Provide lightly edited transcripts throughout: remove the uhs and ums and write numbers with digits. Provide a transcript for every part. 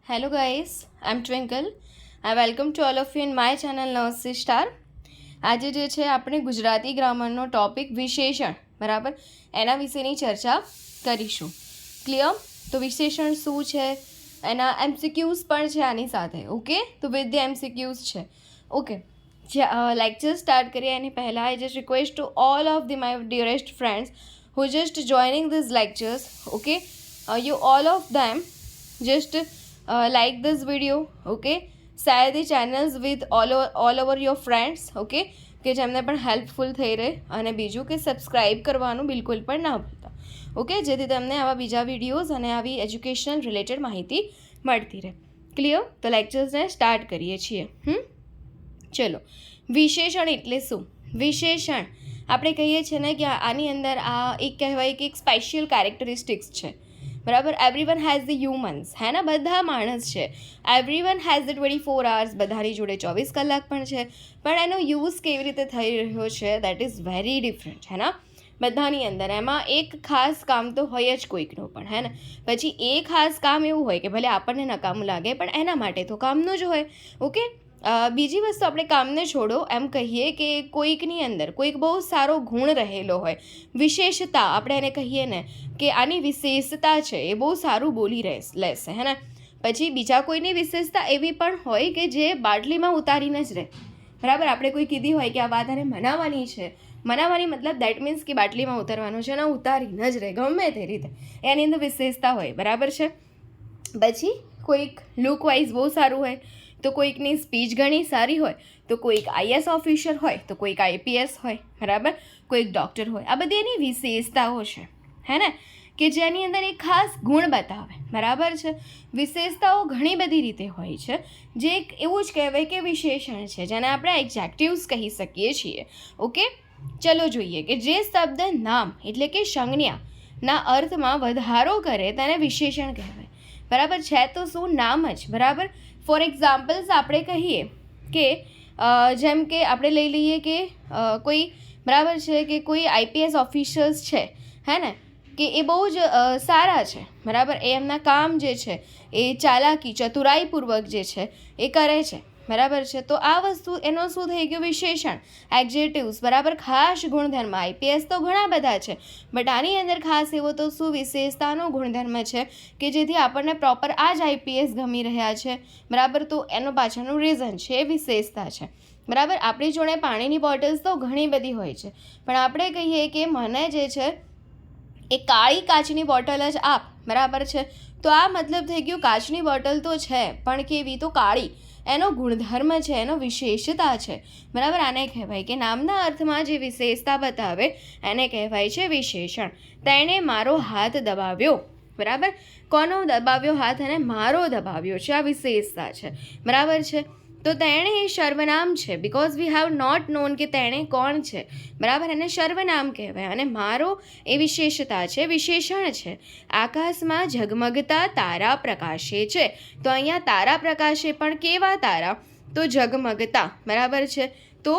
Hello guys, I'm Twinkle. I welcome to all of you in my channel Namaste Star. આજે જે છે આપણે Gujarati ગ્રામરનો topic વિશેષણ બરાબર એના વિશેની ચર્ચા કરીશું. ક્લિયર? તો વિશેષણ શું છે એના એમસીક્યુઝ પણ છે આની સાથે. ઓકે, તો વિથ ધ એમસીક્યુઝ છે. ઓકે, લેક્ચર સ્ટાર્ટ કરીએ એની પહેલાં I just request to all of the my ડિયરેસ્ટ friends who just joining these lectures. Okay, you all of them just like this video. Okay, share the channels with all over your friends. Okay, કે જેમને પણ helpful થઈ રહે. અને બીજું કે subscribe કરવાનું બિલકુલ પણ ના ભૂલતા. ઓકે, જેથી તમને આવા બીજા વિડીયોઝ અને આવી એજ્યુકેશનલ રિલેટેડ માહિતી મળતી રહે. ક્લિયર? તો લેક્ચર્સને સ્ટાર્ટ કરીએ છીએ. ચલો, વિશેષણ એટલે શું? વિશેષણ આપણે કહીએ છીએ ને કે આની અંદર આ એક કહેવાય કે એક સ્પેશિયલ કેરેક્ટરિસ્ટિક્સ છે. બરાબર, એવરીવન હેઝ ધ હ્યુમન્સ, હે ને, બધા માણસ છે. એવરીવન હેઝ ધ 24 hours, બધાની જોડે 24 કલાક પણ છે. પણ એનો યુઝ કેવી રીતે થઈ રહ્યો છે દેટ ઇઝ વેરી ડિફરન્ટ, હે ને. બધાની અંદર એમાં એક ખાસ કામ તો હોય જ કોઈકનું પણ, હે ને. પછી એ ખાસ કામ એવું હોય કે ભલે આપણને નકામું લાગે પણ એના માટે તો કામનું જ હોય. ઓકે, બીજી વસ્તુ આપણે કામને છોડો, એમ કહીએ કે કોઈકની અંદર કોઈક બહુ સારો ગુણ રહેલો હોય, વિશેષતા આપણે એને કહીએ ને કે આની વિશેષતા છે, એ બહુ સારું બોલી લેશે, હે ને. પછી બીજા કોઈની વિશેષતા એવી પણ હોય કે જે બાટલીમાં ઉતારીને જ રહે. બરાબર, આપણે કોઈ કીધી હોય કે આ વાત આને મનાવવાની છે, મનાવવાની મતલબ દેટ મીન્સ કે બાટલીમાં ઉતારવાનું છે, અને ઉતારીને જ રહે ગમે તે રીતે, એની અંદર વિશેષતા હોય. બરાબર છે. પછી કોઈક લુક વાઇઝ બહુ સારું હોય, તો કોઈકની સ્પીચ ઘણી સારી હોય, તો કોઈક આઈએસ ઓફિસર હોય, તો કોઈક આઈપીએસ હોય. બરાબર, કોઈક ડૉક્ટર હોય. આ બધી એની વિશેષતાઓ છે, હે ને, કે જેની અંદર એક ખાસ ગુણ બતાવે. બરાબર છે. વિશેષતાઓ ઘણી બધી રીતે હોય છે, જે એક એવું જ કહેવાય કે વિશેષણ છે, જેને આપણે એડજેક્ટિવ્સ કહી શકીએ છીએ. ઓકે, ચલો જોઈએ કે જે શબ્દ નામ એટલે કે સંજ્ઞાના અર્થમાં વધારો કરે તેને વિશેષણ કહેવાય. બરાબર છે. તો શું નામ જ. બરાબર, ફોર એક્ઝામ્પલ્સ આપણે કહીએ કે જેમ કે આપણે લઈ લઈએ કે કોઈ બરાબર છે કે કોઈ આઈપીએસ ઓફિસર્સ છે, હે ને, કે એ બહુ જ સારા છે. બરાબર, એ એમના કામ જે છે એ ચાલાકી ચતુરાઈપૂર્વક જે છે એ કરે છે. બરાબર છે. તો આ વસ્તુ એનો શું થઈ ગયું? વિશેષણ, એડજેક્ટિવ્સ. બરાબર, ખાસ ગુણધર્મ. આઈપીએસ તો ઘણા બધા છે, બટ આની અંદર ખાસ એવો તો શું વિશેષતાનો ગુણધર્મ છે કે જેથી આપણને પ્રોપર આ જ આઈપીએસ ગમી રહ્યા છે. બરાબર, તો એનો પાછળનું રીઝન છે, એ વિશેષતા છે. બરાબર, આપણી જોડે પાણીની બોટલ્સ તો ઘણી બધી હોય છે, પણ આપણે કહીએ કે મને જે છે એ કાળી કાચની બોટલ જ આપ. બરાબર છે. તો આ મતલબ થઈ ગયું કાચની બોટલ તો છે પણ કેવી? તો કાળી. એનો ગુણધર્મ છે, એનો વિશેષતા છે. બરાબર, આને કહેવાય કે નામના અર્થમાં જે વિશેષતા બતાવે એને કહેવાય છે વિશેષણ. તેણે મારો હાથ દબાવ્યો. બરાબર, કોનો દબાવ્યો હાથ? અને મારો દબાવ્યો છે, આ વિશેષતા છે. બરાબર છે. તો તેણે એ સર્વનામ છે, because we have not known કે તેણે કોણ છે. બરાબર, એને સર્વનામ કહેવાય. અને મારો એ વિશેષતા છે, વિશેષણ છે. આકાશમાં ઝગમગતા તારા પ્રકાશે છે. તો અહીંયા તારા પ્રકાશે, પણ કેવા તારા? તો ઝગમગતા. બરાબર છે. તો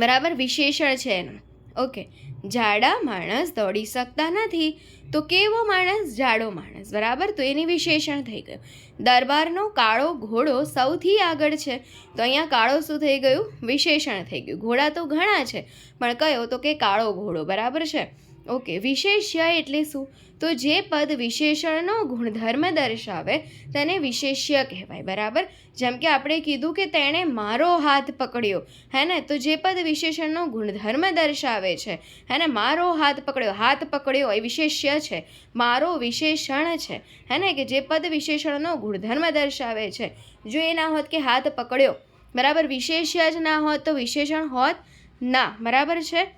બરાબર વિશેષણ છે એનું. ઓકે, જાડા માણસ દોડી શકતા નથી, તો કેવો માણસ? જાડો માણસ. બરાબર, તો એની વિશેષણ થઈ ગયું. દરબારનો કાળો ઘોડો સૌથી આગળ છે, તો અહીંયા કાળો શું થઈ ગયું? વિશેષણ થઈ ગયું. ઘોડા તો ઘણા છે, પણ કયો? તો કે કાળો ઘોડો. બરાબર છે. ઓકે, વિશેષ્ય એટલે શું? તો જે પદ વિશેષણનો ગુણધર્મ દર્શાવે તેને વિશેષ્ય કહેવાય. બરાબર, જેમ કે આપણે કીધું કે તેણે મારો હાથ પકડ્યો, હે ને, તો જે પદ વિશેષણનો ગુણધર્મ દર્શાવે છે, હે ને, મારો હાથ પકડ્યો, હાથ પકડ્યો એ વિશેષ્ય છે, મારો વિશેષણ છે, હે ને, કે જે પદ વિશેષણનો ગુણધર્મ દર્શાવે છે. જો એ ના હોત કે હાથ પકડ્યો, બરાબર, વિશેષ્ય જ ના હોત તો વિશેષણ હોત ના. બરાબર છે.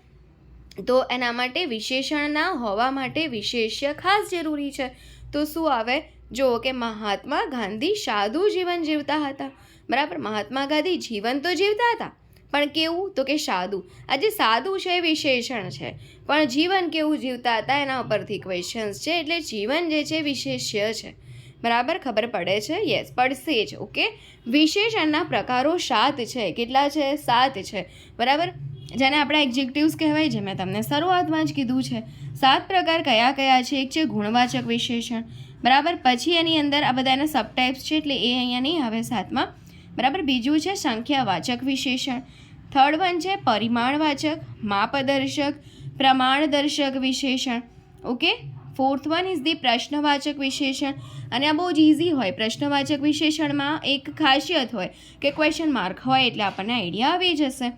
તો એના માટે વિશેષણના હોવા માટે વિશેષ્ય ખાસ જરૂરી છે. તો શું આવે? જુઓ કે મહાત્મા ગાંધી સાદું જીવન જીવતા હતા. બરાબર, મહાત્મા ગાંધી જીવન તો જીવતા હતા, પણ કેવું? તો કે સાદું. આ જે સાદું છે એ વિશેષણ છે, પણ જીવન કેવું જીવતા હતા એના ઉપરથી ક્વેશ્ચન્સ છે, એટલે જીવન જે છે વિશેષ્ય છે. બરાબર, ખબર પડે છે? યસ, પડશે જ. ઓકે, વિશેષણના પ્રકારો 7 છે. કેટલા છે? 7 છે. બરાબર, જેને આપણે એડજેક્ટિવ્સ કહેવાય, જે મેં તમને શરૂઆતમાં જ કીધું છે. 7 પ્રકાર કયા કયા છે? એક છે ગુણવાચક વિશેષણ. બરાબર. પછી એની અંદર આ બધા એના સબટાઇપ્સ છે એટલે એ અહીંયા નહીં આવે સાથમાં, બરાબર. બીજું છે સંખ્યાવાચક વિશેષણ. થર્ડ વન છે પરિમાણવાચક, માપદર્શક, પ્રમાણદર્શક વિશેષણ. Okay. Fourth one is the પ્રશ્નવાચક વિશેષણ, અને આ બહુ જ ઇઝી હોય. પ્રશ્નવાચક વિશેષણમાં એક ખાસિયત હોય કે ક્વેશ્ચન માર્ક હોય એટલે આપણને આઈડિયા આવી જશે.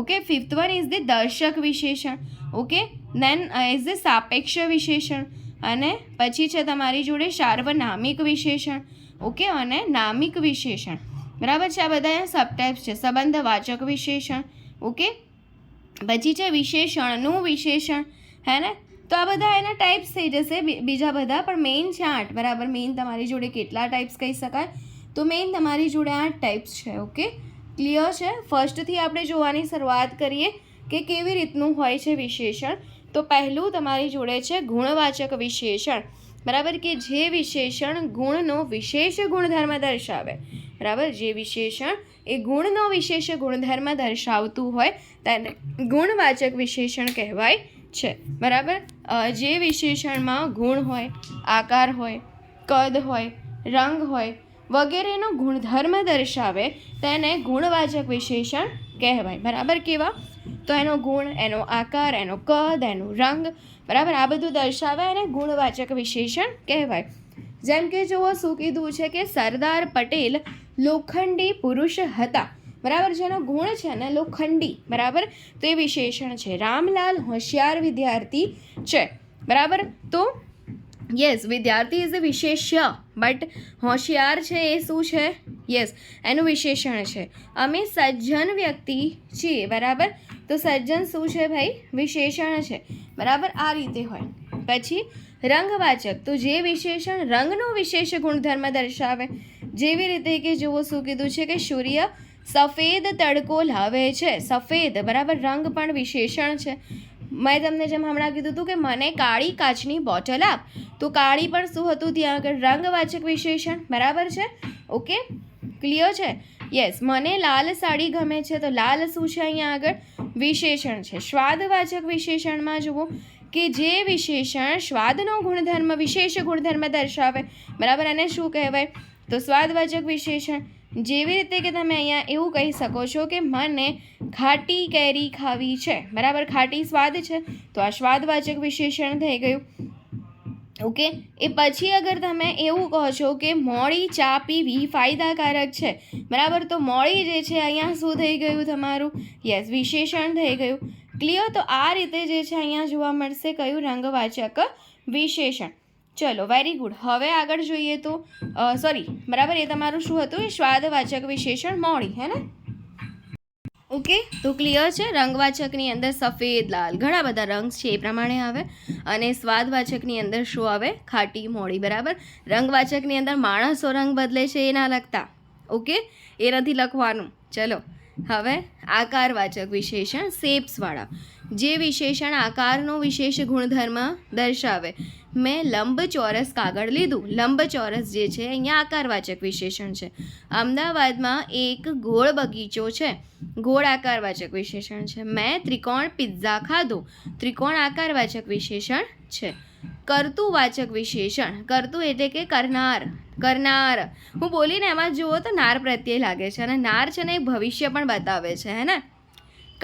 Okay. Fifth one is the દર્શક વિશેષણ. ઓકે. દેન ઇઝ ધી સાપેક્ષ વિશેષણ, અને પછી છે તમારી જોડે સાર્વનામિક વિશેષણ. ઓકે. અને નામિક વિશેષણ, બરાબર છે. આ બધા સબટાઇપ્સ છે. સંબંધવાચક વિશેષણ. ઓકે. પછી છે વિશેષણનું વિશેષણ, હે ને. તો આ બધા એના ટાઈપ્સ થઈ જશે, બીજા બધા પણ મેઇન છે 8, બરાબર. મેઇન તમારી જોડે કેટલા ટાઈપ્સ કહી શકાય, તો મેઇન તમારી જોડે 8 ટાઈપ્સ છે. ઓકે. ક્લિયર છે. ફર્સ્ટથી આપણે જોવાની શરૂઆત કરીએ કે કેવી રીતનું હોય છે વિશેષણ. તો પહેલું તમારી જોડે છે ગુણવાચક વિશેષણ, બરાબર, કે જે વિશેષણ ગુણનો વિશેષ ગુણધર્મ દર્શાવે, બરાબર. જે વિશેષણ એ ગુણનો વિશેષ ગુણધર્મ દર્શાવતું હોય તેને ગુણવાચક વિશેષણ કહેવાય છે, બરાબર. જે વિશેષણમાં ગુણ હોય, આકાર હોય, કદ હોય, રંગ હોય વગેરેનો ગુણધર્મ દર્શાવે તેને ગુણવાચક વિશેષણ કહેવાય, બરાબર. કેવા? તો એનો ગુણ, એનો આકાર, એનો કદ, એનો રંગ, બરાબર, આ બધું દર્શાવે એને ગુણવાચક વિશેષણ કહેવાય. જેમ કે જુઓ શું કીધું છે કે સરદાર પટેલ લોખંડી પુરુષ હતા, બરાબર. જેનો ગુણ છે ને લોખંડી, બરાબર, તો એ વિશેષણ છે. રામલાલ હોશિયાર વિદ્યાર્થી છે, બરાબર. તો યસ, વિદ્યાર્થી ઇઝ અ વિશેષ્ય, બટ હોશિયાર છે એ શું છે? યસ, એનું વિશેષણ છે. અમે સજ્જન વ્યક્તિ છીએ, બરાબર, તો સજ્જન શું છે ભાઈ? વિશેષણ છે, બરાબર. આ રીતે હોય. પછી રંગવાચક, તો જે વિશેષણ રંગનો વિશેષ ગુણધર્મ દર્શાવે, જેવી રીતે કે જુઓ શું કીધું છે કે સૂર્ય સફેદ તડકો લાવે છે, સફેદ, બરાબર, રંગ પણ વિશેષણ છે. મેં તમને જેમ હમણાં કીધું હતું કે મને કાળી કાચની બોટલ આપ, તો કાળી પણ શું હતું ત્યાં આગળ? રંગવાચક વિશેષણ, બરાબર છે. ઓકે. ક્લિયર છે. યસ, મને લાલ સાડી ગમે છે, તો લાલ શું છે અહીંયા આગળ? વિશેષણ છે. સ્વાદવાચક વિશેષણમાં જુઓ કે જે વિશેષણ સ્વાદનો ગુણધર્મ, વિશેષ ગુણધર્મ દર્શાવે, બરાબર, એને શું કહેવાય? તો સ્વાદવાચક વિશેષણ. જેવી રીતે કે તમે અહીંયા એવું કહી શકો છો કે મને ખાટી કેરી ખાવી છે, બરાબર, ખાટી સ્વાદ છે, તો આ સ્વાદવાચક વિશેષણ થઈ ગયું. ઓકે. એ પછી અગર તમે એવું કહો છો કે મોડી ચા પીવી ફાયદાકારક છે, બરાબર, તો મોડી જે છે અહીંયા શું થઈ ગયું તમારું? યસ, વિશેષણ થઈ ગયું. ક્લિયર? તો આ રીતે જે છે અહીંયા જોવા મળશે કયું? રંગવાચક વિશેષણ. ચલો, વેરી ગુડ. હવે આગળ જોઈએ તો સોરી, બરાબર, એ તમારું શું હતું? એ સ્વાદવાચક વિશેષણ મોડી, હે ને. ઓકે. તો ક્લિયર છે. રંગવાચકની અંદર સફેદ, લાલ, ઘણા બધા રંગ છે એ પ્રમાણે આવે, અને સ્વાદવાચકની અંદર શું આવે? ખાટી, મોડી, બરાબર. રંગવાચકની અંદર માણસો રંગ બદલે છે એ ના લખતા. ઓકે, એ નથી લખવાનું. ચલો, હવે આકારવાચક વિશેષણ, શેપ્સવાળા, જે વિશેષણ આકારનો વિશેષ ગુણધર્મ દર્શાવે. મેં લંબચોરસ કાગળ લીધું, લંબચોરસ જે છે અહીંયા આકારવાચક વિશેષણ છે. અમદાવાદમાં એક ગોળ બગીચો છે, ગોળ આકારવાચક વિશેષણ છે. મેં ત્રિકોણ પિઝા ખાધો, ત્રિકોણ આકારવાચક વિશેષણ છે. કર્તુવાચક વિશેષણ, કર્તુ એટલે કે કરનાર, કરનાર. હું બોલીને એમાં જુઓ તો નાર પ્રત્યે લાગે છે, અને નાર છે ને એ ભવિષ્ય પણ બતાવે છે, હે ને.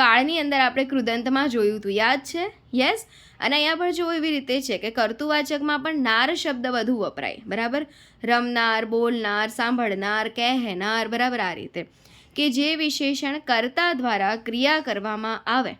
કાળની અંદર આપણે કૃદંતમાં જોયું હતું, યાદ છે? યસ. અને અહીંયા પણ જો એવી રીતે છે કે કર્તુવાચકમાં પણ નાર શબ્દ વધુ વપરાય, બરાબર. રમનાર, બોલનાર, સાંભળનાર, કહેનાર, બરાબર, આ રીતે કે જે વિશેષણ કર્તા દ્વારા ક્રિયા કરવામાં આવે,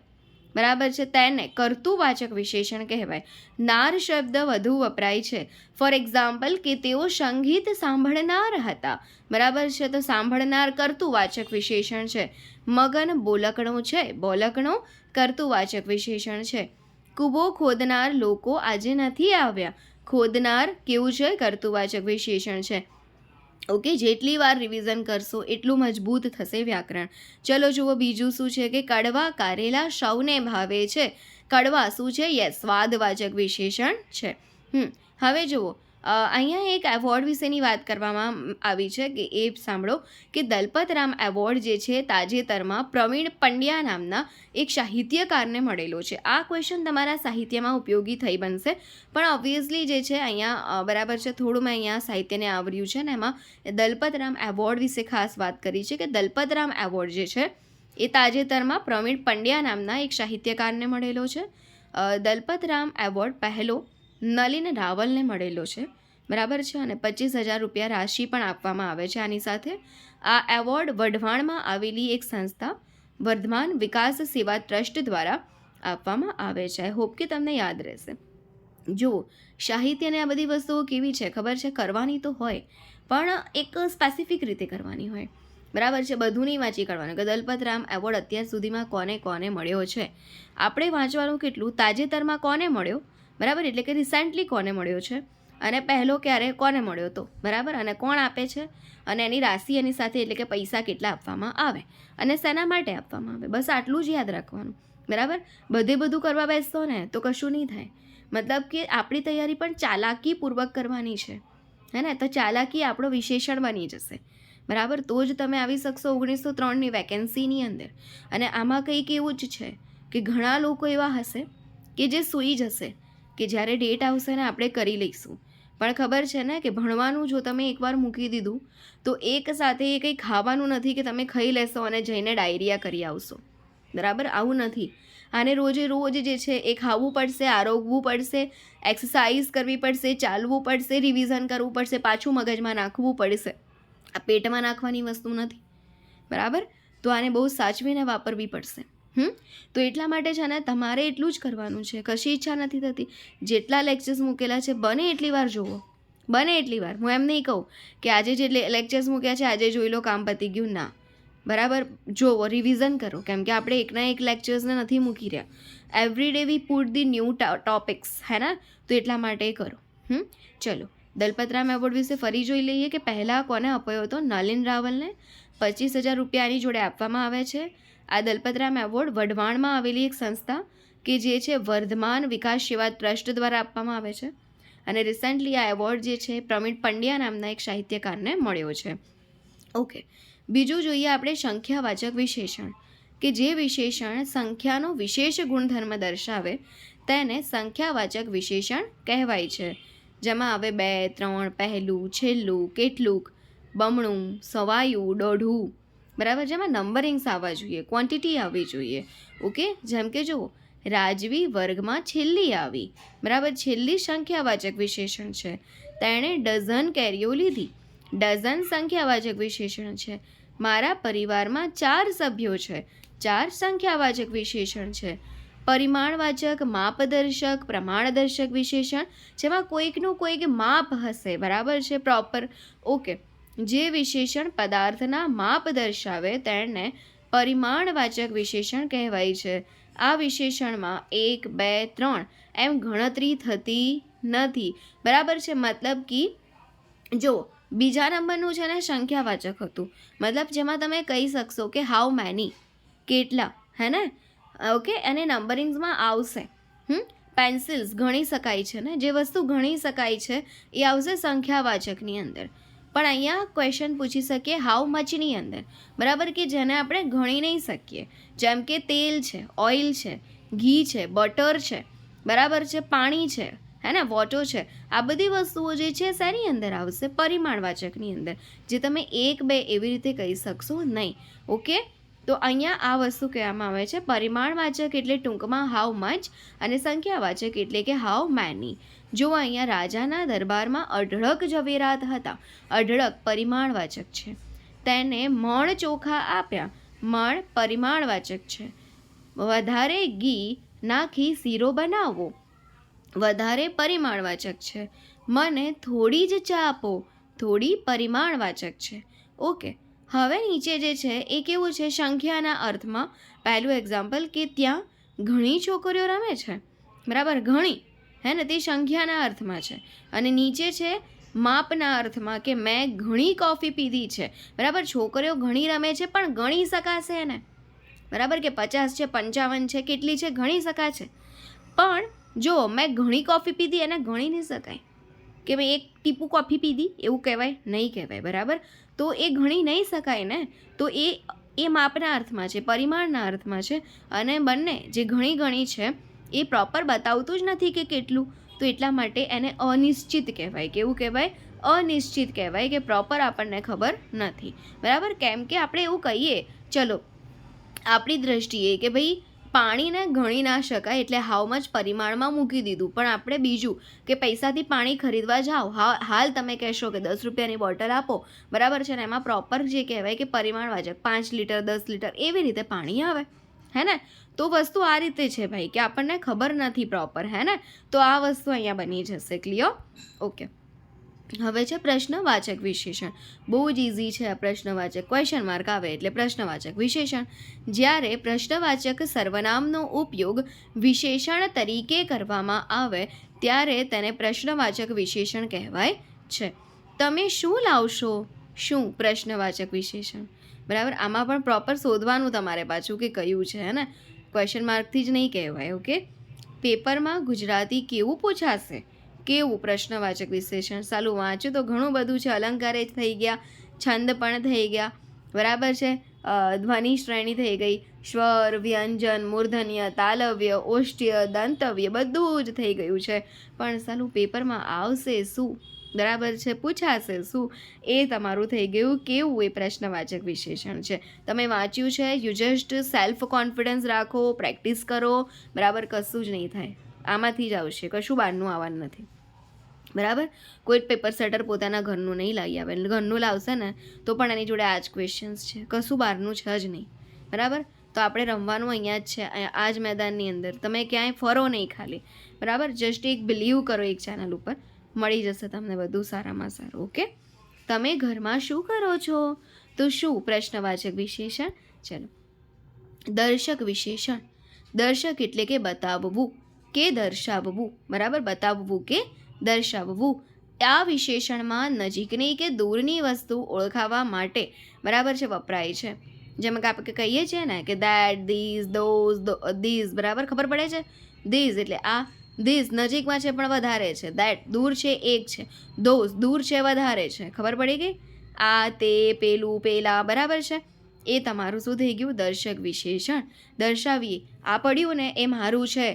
બરાબર છે, તેને કર્તુવાચક વિશેષણ કહેવાય. નાર શબ્દ વધુ વપરાય છે. ફોર એક્ઝામ્પલ કે તેઓ સંગીત સાંભળનાર હતા, બરાબર છે, તો સાંભળનાર કર્તુવાચક વિશેષણ છે. મગન બોલકણો છે, બોલકણો કર્તુવાચક વિશેષણ છે. કૂબો ખોદનાર લોકો આજે નથી આવ્યા, ખોદનાર કેવું છે? કર્તુવાચક વિશેષણ છે. ઓકે. જેટલી વાર રિવિઝન કરશો એટલું મજબૂત થશે વ્યાકરણ. ચલો જુઓ બીજું શું છે કે કડવા કારેલા સૌને ભાવે છે. કડવા શું છે? યસ, સ્વાદવાચક વિશેષણ છે. હવે જુઓ અહીંયા એક એવોર્ડ વિશેની વાત કરવામાં આવી છે કે એ સાંભળો કે દલપતરામ એવોર્ડ જે છે તાજેતરમાં પ્રવીણ પંડ્યા નામના એક સાહિત્યકારને મળેલો છે. આ ક્વેશ્ચન તમારા સાહિત્યમાં ઉપયોગી થઈ બનશે, પણ ઓબ્વિયસલી જે છે અહીંયા બરાબર છે, થોડું મેં અહીંયા સાહિત્યને આવર્યું છે ને એમાં દલપતરામ એવોર્ડ વિશે ખાસ વાત કરી છે કે દલપતરામ એવોર્ડ જે છે એ તાજેતરમાં પ્રવીણ પંડ્યા નામના એક સાહિત્યકારને મળેલો છે. દલપતરામ એવોર્ડ પહેલો નલિન રાવલને મળેલો છે, બરાબર છે, અને 25,000 રૂપિયા રાશિ પણ આપવામાં આવે છે આની સાથે. આ એવોર્ડ વઢવાણમાં આવેલી એક સંસ્થા વર્ધમાન વિકાસ સેવા ટ્રસ્ટ દ્વારા આપવામાં આવે છે. આઈ હોપ કે તમને યાદ રહેશે. જુઓ, સાહિત્યને આ બધી વસ્તુઓ કેવી છે ખબર છે, કરવાની તો હોય પણ એક સ્પેસિફિક રીતે કરવાની હોય, બરાબર છે. બધું નહીં વાંચી કાઢવાનું કે દલપતરામ એવોર્ડ અત્યાર સુધીમાં કોને કોને મળ્યો છે. આપણે વાંચવાનું કેટલું, તાજેતરમાં કોને મળ્યો, બરાબર, એટલે કે રિસેન્ટલી કોને મળ્યો છે, અને પહેલો ક્યારે કોને મળ્યો હતો, બરાબર, અને કોણ આપે છે, અને એની રાશિ એની સાથે એટલે કે પૈસા કેટલા આપવામાં આવે અને શેના માટે આપવામાં આવે, બસ આટલું જ યાદ રાખવાનું, બરાબર. બધું કરવા બેસતો ને તો કશું નહીં થાય. મતલબ કે આપણી તૈયારી પણ ચાલાકીપૂર્વક કરવાની છે, હે ને, તો ચાલાકી આપણો વિશેષણ બની જશે, બરાબર. તો જ તમે આવી શકશો 1903ની વેકેન્સીની અંદર. અને આમાં કંઈક એવું જ છે કે ઘણા લોકો એવા હશે કે જે સૂઈ જશે કે જ્યારે ડેટ આવશે ને આપણે કરી લઈશું, પણ ખબર છે ને કે ભણવાનું જો તમે એકવાર મૂકી દીધું તો એક સાથે એ કંઈ ખાવાનું નથી કે તમે ખાઈ લેશો અને જઈને ડાયરિયા કરી આવશો, બરાબર. આવું નથી. આને રોજે રોજ જે છે એ ખાવું પડશે, આરોગવું પડશે, એક્સરસાઇઝ કરવી પડશે, ચાલવું પડશે, રિવિઝન કરવું પડશે, પાછું મગજમાં નાખવું પડશે. આ પેટમાં નાખવાની વસ્તુ નથી, બરાબર. તો આને બહુ સાચવીને વાપરવી પડશે. તો એટલા માટે છે ને તમારે એટલું જ કરવાનું છે. કશી ઈચ્છા નથી થતી, જેટલા લેક્ચર્સ મૂકેલા છે બને એટલી વાર જુઓ, બને એટલી વાર. હું એમ નહીં કહું કે આજે જે લેક્ચર્સ મૂક્યા છે આજે જોઈ લો કામ પતી ગયું, ના, બરાબર. જુઓ, રિવિઝન કરો, કેમ કે આપણે એકના એક લેક્ચર્સને નથી મૂકી રહ્યા. Every day we put the new topics, હે ને, તો એટલા માટે કરો. ચલો, દલપતરામ એવોર્ડ વિશે ફરી જોઈ લઈએ કે પહેલાં કોને અપાયો હતો. નલિન રાવલને 25,000 રૂપિયાની જોડે આપવામાં આવે છે. આ દલપતરામ એવોર્ડ વઢવાણમાં આવેલી એક સંસ્થા કે જે છે વર્ધમાન વિકાસ સેવા ટ્રસ્ટ દ્વારા આપવામાં આવે છે. અને રિસેન્ટલી આ એવોર્ડ જે છે પ્રવીણ પંડ્યા નામના એક સાહિત્યકારને મળ્યો છે. ઓકે, બીજું જોઈએ આપણે સંખ્યાવાચક વિશેષણ, કે જે વિશેષણ સંખ્યાનો વિશેષ ગુણધર્મ દર્શાવે તેને સંખ્યાવાચક વિશેષણ કહેવાય છે. જેમાં આવે 2, 3, પહેલું, છેલ્લું, કેટલુંક, બમણું, સવાયું, દોઢું, બરાબર. જેમાં નંબરિંગ્સ આવવા જોઈએ, ક્વોન્ટિટી આવવી જોઈએ. ઓકે, જેમ કે જુઓ, રાજવી વર્ગમાં છેલ્લી આવી, બરાબર, છેલ્લી સંખ્યાવાચક વિશેષણ છે. તેણે ડઝન કેરીઓ લીધી, ડઝન સંખ્યાવાચક વિશેષણ છે. મારા પરિવારમાં 4 સભ્યો છે, 4 સંખ્યાવાચક વિશેષણ છે. પરિમાણવાચક, માપદર્શક, પ્રમાણદર્શક વિશેષણ, જેમાં કોઈકનું કોઈક માપ હશે, બરાબર છે, પ્રોપર. ઓકે, જે વિશેષણ પદાર્થના માપ દર્શાવે તેને પરિમાણવાચક વિશેષણ કહેવાય છે. આ વિશેષણમાં 1, 2, 3 એમ ગણતરી થતી નથી, બરાબર છે. મતલબ કે જો બીજા નંબરનું છે ને સંખ્યાવાચક હતું, મતલબ જેમાં તમે કહી શકશો કે હાઉ મેની, કેટલા, હે ને. ઓકે, અને નંબરિંગ્સમાં આવશે પેન્સિલ્સ, ગણી શકાય છે ને, જે વસ્તુ ગણી શકાય છે એ આવશે સંખ્યાવાચકની અંદર. પણ અહીંયા ક્વેશ્ચન પૂછી શકીએ હાઉ મચની અંદર, બરાબર, કે જેને આપણે ગણી નહીં શકીએ. જેમ કે તેલ છે, ઓઇલ છે, ઘી છે, બટર છે, બરાબર છે, પાણી છે, હે ને, વોટર છે. આ બધી વસ્તુઓ જે છે શેની અંદર આવશે, પરિમાણવાચકની અંદર, જે તમે 1, 2 એવી રીતે કહી શકશો નહીં. ઓકે, તો અહીંયા આ વસ્તુ કહેવામાં આવે છે પરિમાણવાચક એટલે ટૂંકમાં હાઉ મચ, અને સંખ્યાવાચક એટલે કે હાઉ મેની. જો અહીંયા રાજાના દરબારમાં અઢળક ઝવેરાત હતા, અઢળક પરિમાણવાચક છે. તેને મણ ચોખા આપ્યા, મણ પરિમાણવાચક છે. વધારે ઘી નાખી શીરો બનાવવો, વધારે પરિમાણવાચક છે. મને થોડી જ ચા આપો, થોડી પરિમાણવાચક છે. ઓકે, હવે નીચે જે છે એ કેવું છે સંખ્યાના અર્થમાં. પહેલું એક્ઝામ્પલ કે ત્યાં ઘણી છોકરીઓ રમે છે, બરાબર, ઘણી, હે ને, તે સંખ્યાના અર્થમાં છે. અને નીચે છે માપના અર્થમાં કે મેં ઘણી કોફી પીધી છે, બરાબર. છોકરીઓ ઘણી રમે છે પણ ગણી શકાશે એને, બરાબર, કે 50 છે, 55 છે, કેટલી છે, ગણી શકાશે. પણ જો મેં ઘણી કોફી પીધી એને ગણી નહીં શકાય, કે ભાઈ એક ટીપું કોફી પીધી એવું કહેવાય? નહીં કહેવાય, બરાબર. તો એ ગણી નહીં શકાય ને, તો એ માપના અર્થમાં છે, પરિમાણના અર્થમાં છે. અને બંને જે ઘણી છે એ પ્રોપર બતાવતું જ નથી કે કેટલું, તો એટલા માટે એને અનિશ્ચિત કહેવાય. કેવું કહેવાય? અનિશ્ચિત કહેવાય, કે પ્રોપર આપણને ખબર નથી, બરાબર. કેમ કે આપણે એવું કહીએ, ચલો આપણી દ્રષ્ટિએ કે ભાઈ પાણીને ગણી ના શકાય એટલે હાઉ મચ પરિમાણમાં મૂકી દીધું, પણ આપણે બીજું કે પૈસાથી પાણી ખરીદવા જાઓ, હાલ તમે કહેશો કે 10 રૂપિયાની બોટલ આપો, બરાબર છે ને, એમાં પ્રોપર જે કહેવાય કે પરિમાણવાચક 5 લીટર 10 લીટર એવી રીતે પાણી આવે, હે ને. તો વસ્તુ આ રીતે છે ભાઈ, કે આપણને ખબર નથી પ્રોપર, હે ને. તો આ વસ્તુ અહીંયા બની જશે. ક્લિયર? ઓકે. હવે છે પ્રશ્નવાચક વિશેષણ. બહુ જ ઇઝી છે આ પ્રશ્નવાચક. ક્વેશ્ચન માર્ક આવે એટલે પ્રશ્નવાચક વિશેષણ. જ્યારે પ્રશ્નવાચક સર્વનામનો ઉપયોગ વિશેષણ તરીકે કરવામાં આવે ત્યારે તેને પ્રશ્નવાચક વિશેષણ કહેવાય છે. તમે શું લાવશો? શું? પ્રશ્નવાચક વિશેષણ, બરાબર. આમાં પણ પ્રોપર શોધવાનું તમારે પાછું કે કયું છે, હે ને. ક્વેશ્ચન માર્કથી જ નહીં કહેવાય. ઓકે. પેપરમાં ગુજરાતી કેવું પૂછાશે? કેવું? પ્રશ્નવાચક વિશેષણ. સાલું વાંચ્યું તો ઘણું બધું છે. અલંકારે થઈ ગયા, છંદ પણ થઈ ગયા, બરાબર છે. ધ્વનિ શ્રેણી થઈ ગઈ, સ્વર, વ્યંજન, મૂર્ધન્ય, તાલવ્ય, ઓષ્ઠ્ય, દંતવ્ય બધું જ થઈ ગયું છે. પણ સાલું પેપરમાં આવશે શું? બરાબર છે, પૂછાશે શું? એ તમારું થઈ ગયું કેવું? એ પ્રશ્નવાચક વિશેષણ છે. તમે વાંચ્યું છે, યુ જસ્ટ સેલ્ફ કોન્ફિડન્સ રાખો, પ્રેક્ટિસ કરો, બરાબર. કશું જ નહીં થાય, આમાંથી જ આવશે, કશું બહારનું આવવાનું નથી, બરાબર. કોઈ પેપર સેટર પોતાના ઘરનું નહીં લાવી આવે, ઘરનું લાવશે ને તો પણ એની જોડે આ જ ક્વેશ્ચન્સ છે, કશું બહારનું છે જ નહીં, બરાબર. તો આપણે રમવાનું અહીંયા જ છે, આ જ મેદાનની અંદર. તમે ક્યાંય ફરો નહીં ખાલી, બરાબર. જસ્ટ એક બિલીવ કરો એક ચેનલ ઉપર, મળી જશે તમને બધું સારામાં સારું. ઓકે. તમે ઘરમાં શું કરો છો? તો શું? પ્રશ્નવાચક વિશેષણ. ચલો, દર્શક વિશેષણ. દર્શક એટલે કે બતાવવું કે દર્શાવવું, બરાબર. બતાવવું કે દર્શાવવું. આ વિશેષણમાં નજીકની કે દૂરની વસ્તુ ઓળખાવવા માટે, બરાબર છે, વપરાય છે. જેમ કે આપણે કહીએ છીએ ને કે દેટ, ધીઝ, ધોઝ, ધીઝ, બરાબર. ખબર પડે છે? ધીઝ એટલે આ, ધીઝ નજીકમાં છે પણ વધારે છે, દેટ દૂર છે એક છે, ધોઝ દૂર છે વધારે છે. ખબર પડી ગઈ? આ, તે, પેલું, પેલા, બરાબર છે. એ તમારું શું થઈ ગયું? દર્શક વિશેષણ. દર્શાવીએ, આ પડ્યું ને એ મારું છે,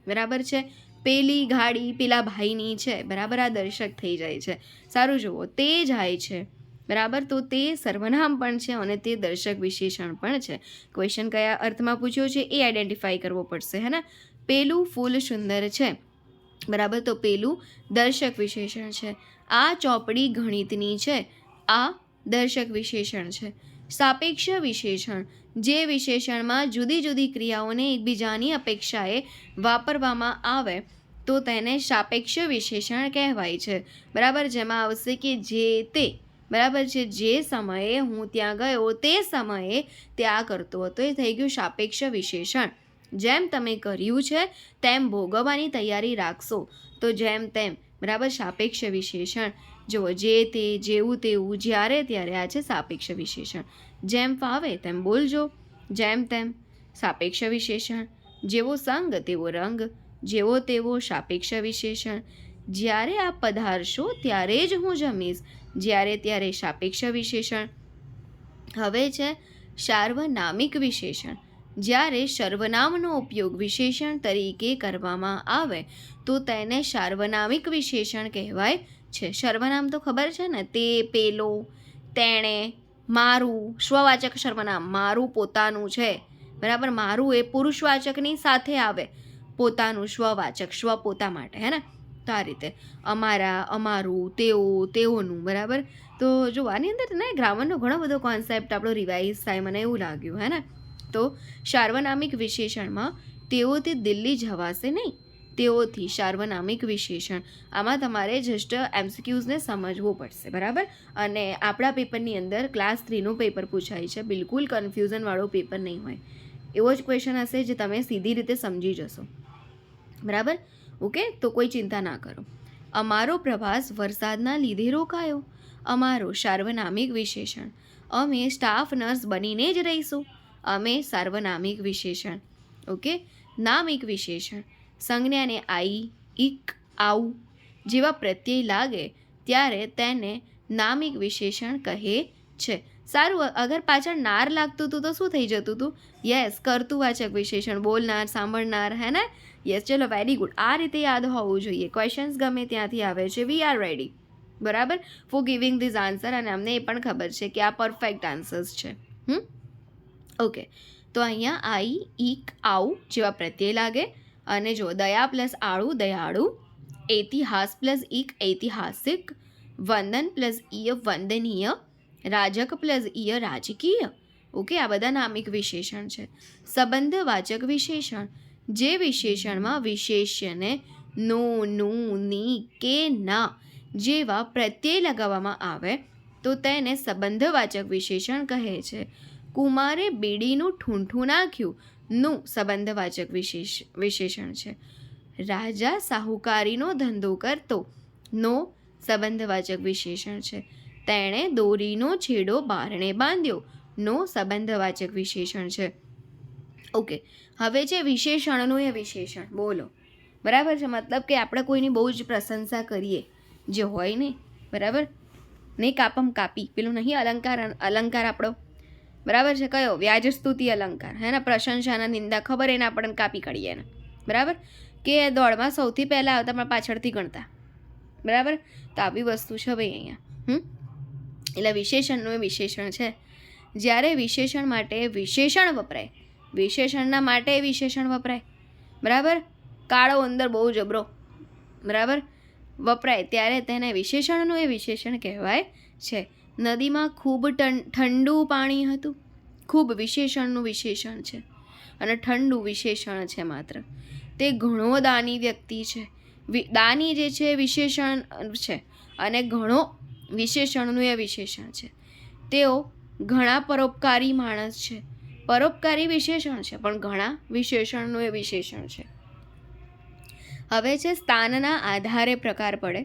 બરાબર છે. પેલી ગાડી પેલા ભાઈની છે, બરાબર. આ દર્શક થઈ જાય છે. સારું જુઓ, તે જાય છે, બરાબર. તો તે સર્વનામ પણ છે અને તે દર્શક વિશેષણ પણ છે. ક્વેશ્ચન કયા અર્થમાં પૂછ્યો છે એ આઈડેન્ટિફાઈ કરવો પડશે, હે ને. પેલું ફૂલ સુંદર છે, બરાબર. તો પેલું દર્શક વિશેષણ છે. આ ચોપડી ગણિતની છે, આ દર્શક વિશેષણ છે. સાપેક્ષ વિશેષણ. જે વિશેષણમાં જુદી જુદી ક્રિયાઓને એકબીજાની અપેક્ષાએ વાપરવામાં આવે તો તેને સાપેક્ષ વિશેષણ કહેવાય છે, બરાબર. જેમાં આવશે કે જે તે, બરાબર છે. જે સમયે હું ત્યાં ગયો તે સમયે ત્યાં કરતો હતો, એ થઈ ગયું સાપેક્ષ વિશેષણ. જેમ તમે કર્યું છે તેમ ભોગવવાની તૈયારી રાખશો, તો જેમ તેમ, બરાબર. સાપેક્ષ વિશેષણ. જુઓ, જે તે, જેવું તેવું, જ્યારે ત્યારે, આ છે સાપેક્ષ વિશેષણ. જેમ ફાવે તેમ બોલજો, જેમ તેમ, સાપેક્ષ વિશેષણ. જેવો સંગ તેવો રંગ, જેવો તેવો, સાપેક્ષ વિશેષણ. જ્યારે આપ પધારશો ત્યારે જ હું જમીશ, જ્યારે ત્યારે, સાપેક્ષ વિશેષણ. હવે છે સાર્વનામિક વિશેષણ. જ્યારે સર્વનામનો ઉપયોગ વિશેષણ તરીકે કરવામાં આવે તો તેને સાર્વનામિક વિશેષણ કહેવાય છે. સર્વનામ તો ખબર છે ને, તે, પેલો, તેણે, મારું. સ્વવાચક સર્વનામ, મારું પોતાનું છે, બરાબર. મારું એ પુરુષવાચકની સાથે આવે, પોતાનું સ્વવાચક, સ્વ પોતા માટે, હે ને. તો આ રીતે અમારા, અમારું, તેઓ, તેઓનું, બરાબર. તો જો આની અંદર ને ગ્રામરનો ઘણો બધો કોન્સેપ્ટ આપણો રિવાઇઝ થાય, મને એવું લાગ્યું, હે ને. તો સાર્વનામિક વિશેષણમાં તેઓથી દિલ્હી જવાશે નહીં, તેઓથી સાર્વનામિક વિશેષણ. આમાં તમારે જસ્ટ એમસીક્યુઝને સમજવું પડશે, બરાબર. અને આપણા પેપરની અંદર ક્લાસ 3નું પેપર પૂછાય છે, બિલકુલ કન્ફ્યુઝનવાળો પેપર નહીં હોય. એવો જ ક્વેશ્ચન હશે જે તમે સીધી રીતે સમજી જશો, બરાબર. ઓકે. તો કોઈ ચિંતા ના કરો. અમારો પ્રવાસ વરસાદના લીધે રોકાયો. અમારો સાર્વનામિક વિશેષણ. અમે સ્ટાફ નર્સ બનીને જ રહીશું, અમે સાર્વનામિક વિશેષણ. ઓકે. નામિક વિશેષણ. સંજ્ઞાને આઈ, ઇક, આવું. જેવા પ્રત્યય લાગે ત્યારે તેને નામિક વિશેષણ કહે છે. સારું, અગર પાછળ નાર લાગતું હતું તો શું થઈ જતું હતું? યસ, કર્તુવાચક વિશેષણ, બોલનાર, સાંભળનાર, હે ને? યસ, ચલો વેરી ગુડ. આ રીતે યાદ હોવું જોઈએ. ક્વેશ્ચન્સ ગમે ત્યાંથી આવે છે. વી આર રેડી, બરાબર, ફોર ગિવિંગ ધીસ આન્સર. અને અમને એ પણ ખબર છે કે આ પરફેક્ટ આન્સર્સ છે. ઓકે, તો અહીંયા આઈ, ઈક, આઉ જેવા પ્રત્યય લાગે. અને જો દયા પ્લસ આળુ દયાળુ, ઇતિહાસ પ્લસ ઈક ઐતિહાસિક, વંદન પ્લસ ઈય વંદનીય, રાજક પ્લસ ઈય રાજકીય. ઓકે, આ બધા નામિક વિશેષણ છે. સંબંધવાચક વિશેષણ, જે વિશેષણમાં વિશેષ્યને નો, નું, ની કે ના જેવા પ્રત્યય લગાવવામાં આવે તો તેને સંબંધવાચક વિશેષણ કહે છે. કુમારે બીડીનું ઠૂંઠું નાખ્યું નું સંબંધવાચક વિશેષણ છે. રાજા સાહુકારીનો ધંધો કરતો નો સંબંધવાચક વિશેષણ છે. તેણે દોરીનો છેડો બારણે બાંધ્યો નો સંબંધવાચક વિશેષણ છે. ઓકે, હવે છે વિશેષણનું એ વિશેષણ. બોલો, બરાબર છે? મતલબ કે આપણે કોઈની બહુ જ પ્રશંસા કરીએ, જે હોય ને, બરાબર, નહીં કાપમ કાપી, પેલું નહીં અલંકાર આપણો, બરાબર છે? કયો? વ્યાજ સ્તુતિ અલંકાર, હે ને? પ્રશંસાના નિંદા, ખબર એને આપણને કાપી કાઢીએ ને, બરાબર? કે દોડમાં સૌથી પહેલાં આવતા પણ પાછળથી ગણતા, બરાબર? તો આવી વસ્તુ છે ભાઈ અહીંયા. એટલે વિશેષણનું એ વિશેષણ છે. જ્યારે વિશેષણ માટે વિશેષણ વપરાય, વિશેષણના માટે વિશેષણ વપરાય, બરાબર, કાળો અંદર બહુ જબરો, બરાબર, વપરાય ત્યારે તેને વિશેષણનું એ વિશેષણ કહેવાય છે. નદીમાં ખૂબ ઠંડુ પાણી હતું. ખૂબ વિશેષણનું વિશેષણ છે અને ઠંડુ વિશેષણ છે માત્ર. તે ઘણો દાની વ્યક્તિ છે. દાની જે છે વિશેષણ છે અને ઘણો વિશેષણનું એ વિશેષણ છે. તેઓ ઘણા પરોપકારી માણસ છે. પરોપકારી વિશેષણ છે પણ ઘણા વિશેષણનું એ વિશેષણ છે. હવે છે સ્થાનના આધારે પ્રકાર પડે.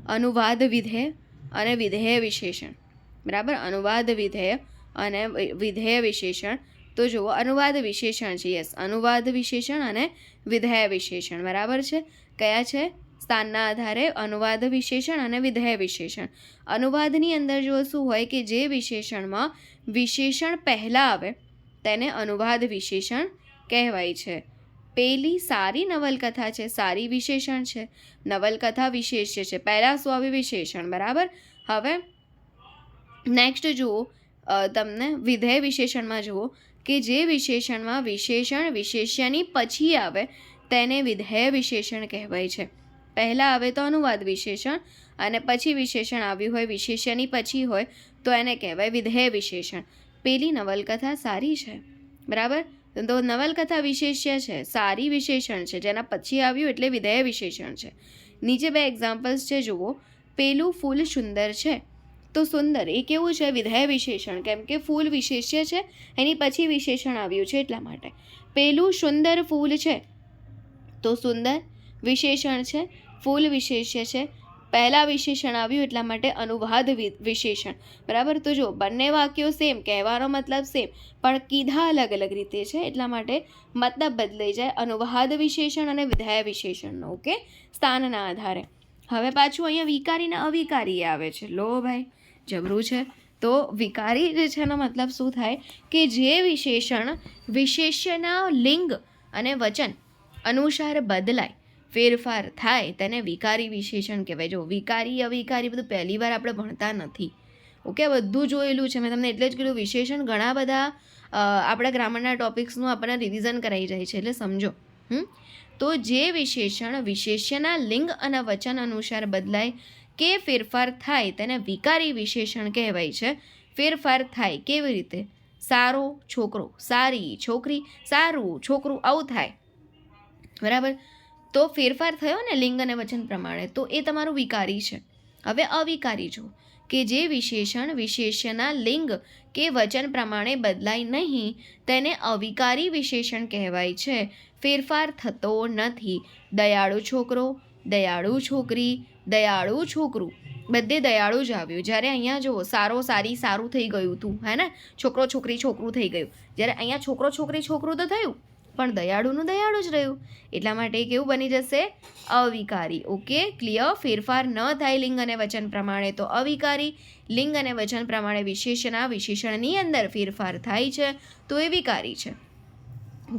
અનુવાદ વિધેય અને વિધેય વિશેષણ, બરાબર? અનુવાદ વિધેય અને વિધેય વિશેષણ. તો જુઓ, અનુવાદ વિશેષણ છે. યસ, અનુવાદ વિશેષણ અને વિધેય વિશેષણ, બરાબર છે? કયા છે? સ્થાનના આધારે અનુવાદ વિશેષણ અને વિધેય વિશેષણ. અનુવાદની અંદર જો શું હોય કે જે વિશેષણમાં વિશેષણ પહેલાં આવે તેને અનુવાદ વિશેષણ કહેવાય છે. પેલી સારી નવલકથા છે, સારી વિશેષણ છે. નવલકથા વિશેષ્ય છે, પહેલાં શું આવ્યું? વિશેષણ, બરાબર? હવે નેક્સ્ટ જુઓ, તમને વિધેય વિશેષણમાં જુઓ કે જે વિશેષણમાં વિશેષણ વિશેષ્યની પછી આવે તેને વિધેય વિશેષણ કહેવાય છે. પહેલાં આવે તો અનુવાદ વિશેષણ અને પછી વિશેષણ આવ્યું હોય વિશેષ્યની પછી હોય તો એને કહેવાય વિધેય વિશેષણ. પેલી નવલકથા સારી છે, બરાબર? તો નવલકથા વિશેષ્ય છે, સારી વિશેષણ છે, જેના પછી આવ્યું એટલે વિધેય વિશેષણ છે. નીચે બે એક્ઝામ્પલ્સ છે, જુઓ. પેલું ફૂલ સુંદર છે, તો સુંદર એ કેવું છે? વિધેય વિશેષણ, કેમ કે ફૂલ વિશેષ્ય છે, એની પછી વિશેષણ આવ્યું છે એટલા માટે. પેલું સુંદર ફૂલ છે, તો સુંદર વિશેષણ છે, ફૂલ વિશેષ્ય છે, પહેલાં વિશેષણ આવ્યું એટલા માટે અનુવાદ વિશેષણ, બરાબર? તો જો બંને વાક્યો સેમ, કહેવાનો મતલબ સેમ, પણ કીધા અલગ અલગ રીતે છે એટલા માટે મતલબ બદલાઈ જાય. અનુવાદ વિશેષણ અને વિધેય વિશેષણનો, ઓકે, સ્થાનના આધારે. હવે પાછું અહીંયા વિકારી ને અવિકારી આવે છે. લો ભાઈ, જબરું છે. તો વિકારી જે છે એનો મતલબ શું થાય કે જે વિશેષણ વિશેષ્યના લિંગ અને વચન અનુસાર બદલાય, ફેરફાર થાય, તેને વિકારી વિશેષણ કહેવાય. જો વિકારી અવિકારી બધું પહેલી વાર આપણે ભણતા નથી, ઓકે? બધું જોયેલું છે. મેં તમને એટલે જ કીધું વિશેષણ ઘણા બધા આપણા ગ્રામરના ટોપિક્સનું આપણને રિવિઝન કરાઈ જાય છે, એટલે સમજો. તો જે વિશેષણ વિશેષ્યના લિંગ અને વચન અનુસાર બદલાય કે ફેરફાર થાય તેને વિકારી વિશેષણ કહેવાય છે. ફેરફાર થાય કેવી રીતે? સારો છોકરો, સારી છોકરી, સારું છોકરું, આવું થાય, બરાબર? તો ફેરફાર થયો ને લિંગ અને વચન પ્રમાણે, તો એ તમારું વિકારી છે. હવે અવિકારી જો કે જે વિશેષણ વિશેષ્યના લિંગ કે વચન પ્રમાણે બદલાય નહીં તેને અવિકારી વિશેષણ કહેવાય છે. ફેરફાર થતો નથી. દયાળુ છોકરો, દયાળુ છોકરી, દયાળુ છોકરું, બધે દયાળુ જ આવ્યું. જ્યારે અહીંયા જુઓ સારો સારી સારું થઈ ગયું હતું, હે ને? છોકરો છોકરી છોકરું થઈ ગયું. જ્યારે અહીંયા છોકરો છોકરી છોકરું તો થયું પણ દયાળુનું દયાળુ જ રહ્યું, એટલા માટે કેવું બની જશે? અવિકારી. Okay, clear? ફેરફાર ન થાય લિંગ અને વચન પ્રમાણે તો અવિકારી, લિંગ અને વચન પ્રમાણે વિશેષણની અંદર ફેરફાર થાય છે તો એ વિકારી છે.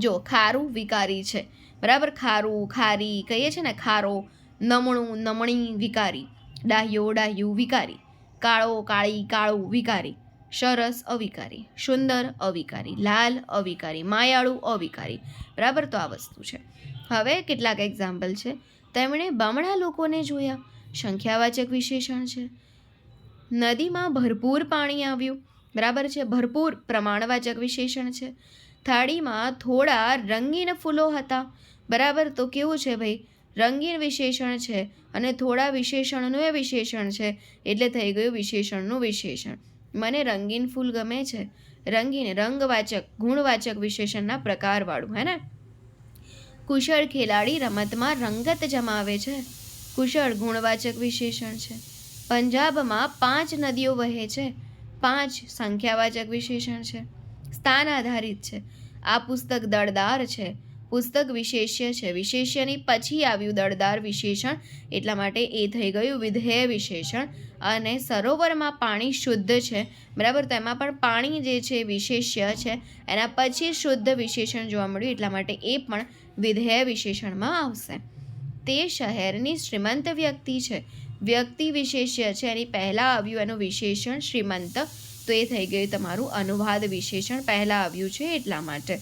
જો ખારું વિકારી છે, બરાબર? ખારું, ખારી કહીએ છીએ ને, ખારો, નમણું, નમણી વિકારી, ડાહ્યો, ડાહ્યું વિકારી, કાળો, કાળી, કાળું વિકારી, સરસ અવિકારી, સુંદર અવિકારી, લાલ અવિકારી, માયાળું અવિકારી, બરાબર? તો આ વસ્તુ છે. હવે કેટલાક એક્ઝામ્પલ છે. તેમણે બમણા લોકોને જોયા, સંખ્યાવાચક વિશેષણ છે. નદીમાં ભરપૂર પાણી આવ્યું, બરાબર છે, ભરપૂર પ્રમાણવાચક વિશેષણ છે. થાળીમાં થોડા રંગીન ફૂલો હતા, બરાબર? તો કેવું છે ભાઈ? રંગીન વિશેષણ છે અને થોડા વિશેષણનું એ વિશેષણ છે, એટલે થઈ ગયું વિશેષણનું વિશેષણ. મને રંગીન ફૂલ ગમે છે. રંગીન રંગવાચક ગુણવાચક વિશેષણના પ્રકારવાળું, હે ને? કુશળ ખેલાડી રમતમાં રંગત જમાવે છે, કુશળ ગુણવાચક વિશેષણ છે. પંજાબમાં 5 નદીઓ વહે છે, 5 સંખ્યાવાચક વિશેષણ છે. સ્થાન આધારિત છે. આ પુસ્તક દળદાર છે, પુસ્તક વિશેષ્ય છે. વિશેષ્યની પછી આવ્યું દળદાર વિશેષણ, એટલા માટે એ થઈ ગયું વિધેય વિશેષણ. અને સરોવરમાં પાણી શુદ્ધ છે, બરાબર? તો એમાં પણ પાણી જે છે વિશેષ્ય છે, એના પછી શુદ્ધ વિશેષણ જોવા મળ્યું, એટલા માટે એ પણ વિધેય વિશેષણમાં આવશે. તે શહેરની શ્રીમંત વ્યક્તિ છે, વ્યક્તિ વિશેષ્ય છે, એની પહેલાં આવ્યું એનું વિશેષણ શ્રીમંત, તો એ થઈ ગયું તમારું અનુવાદ વિશેષણ, પહેલાં આવ્યું છે એટલા માટે.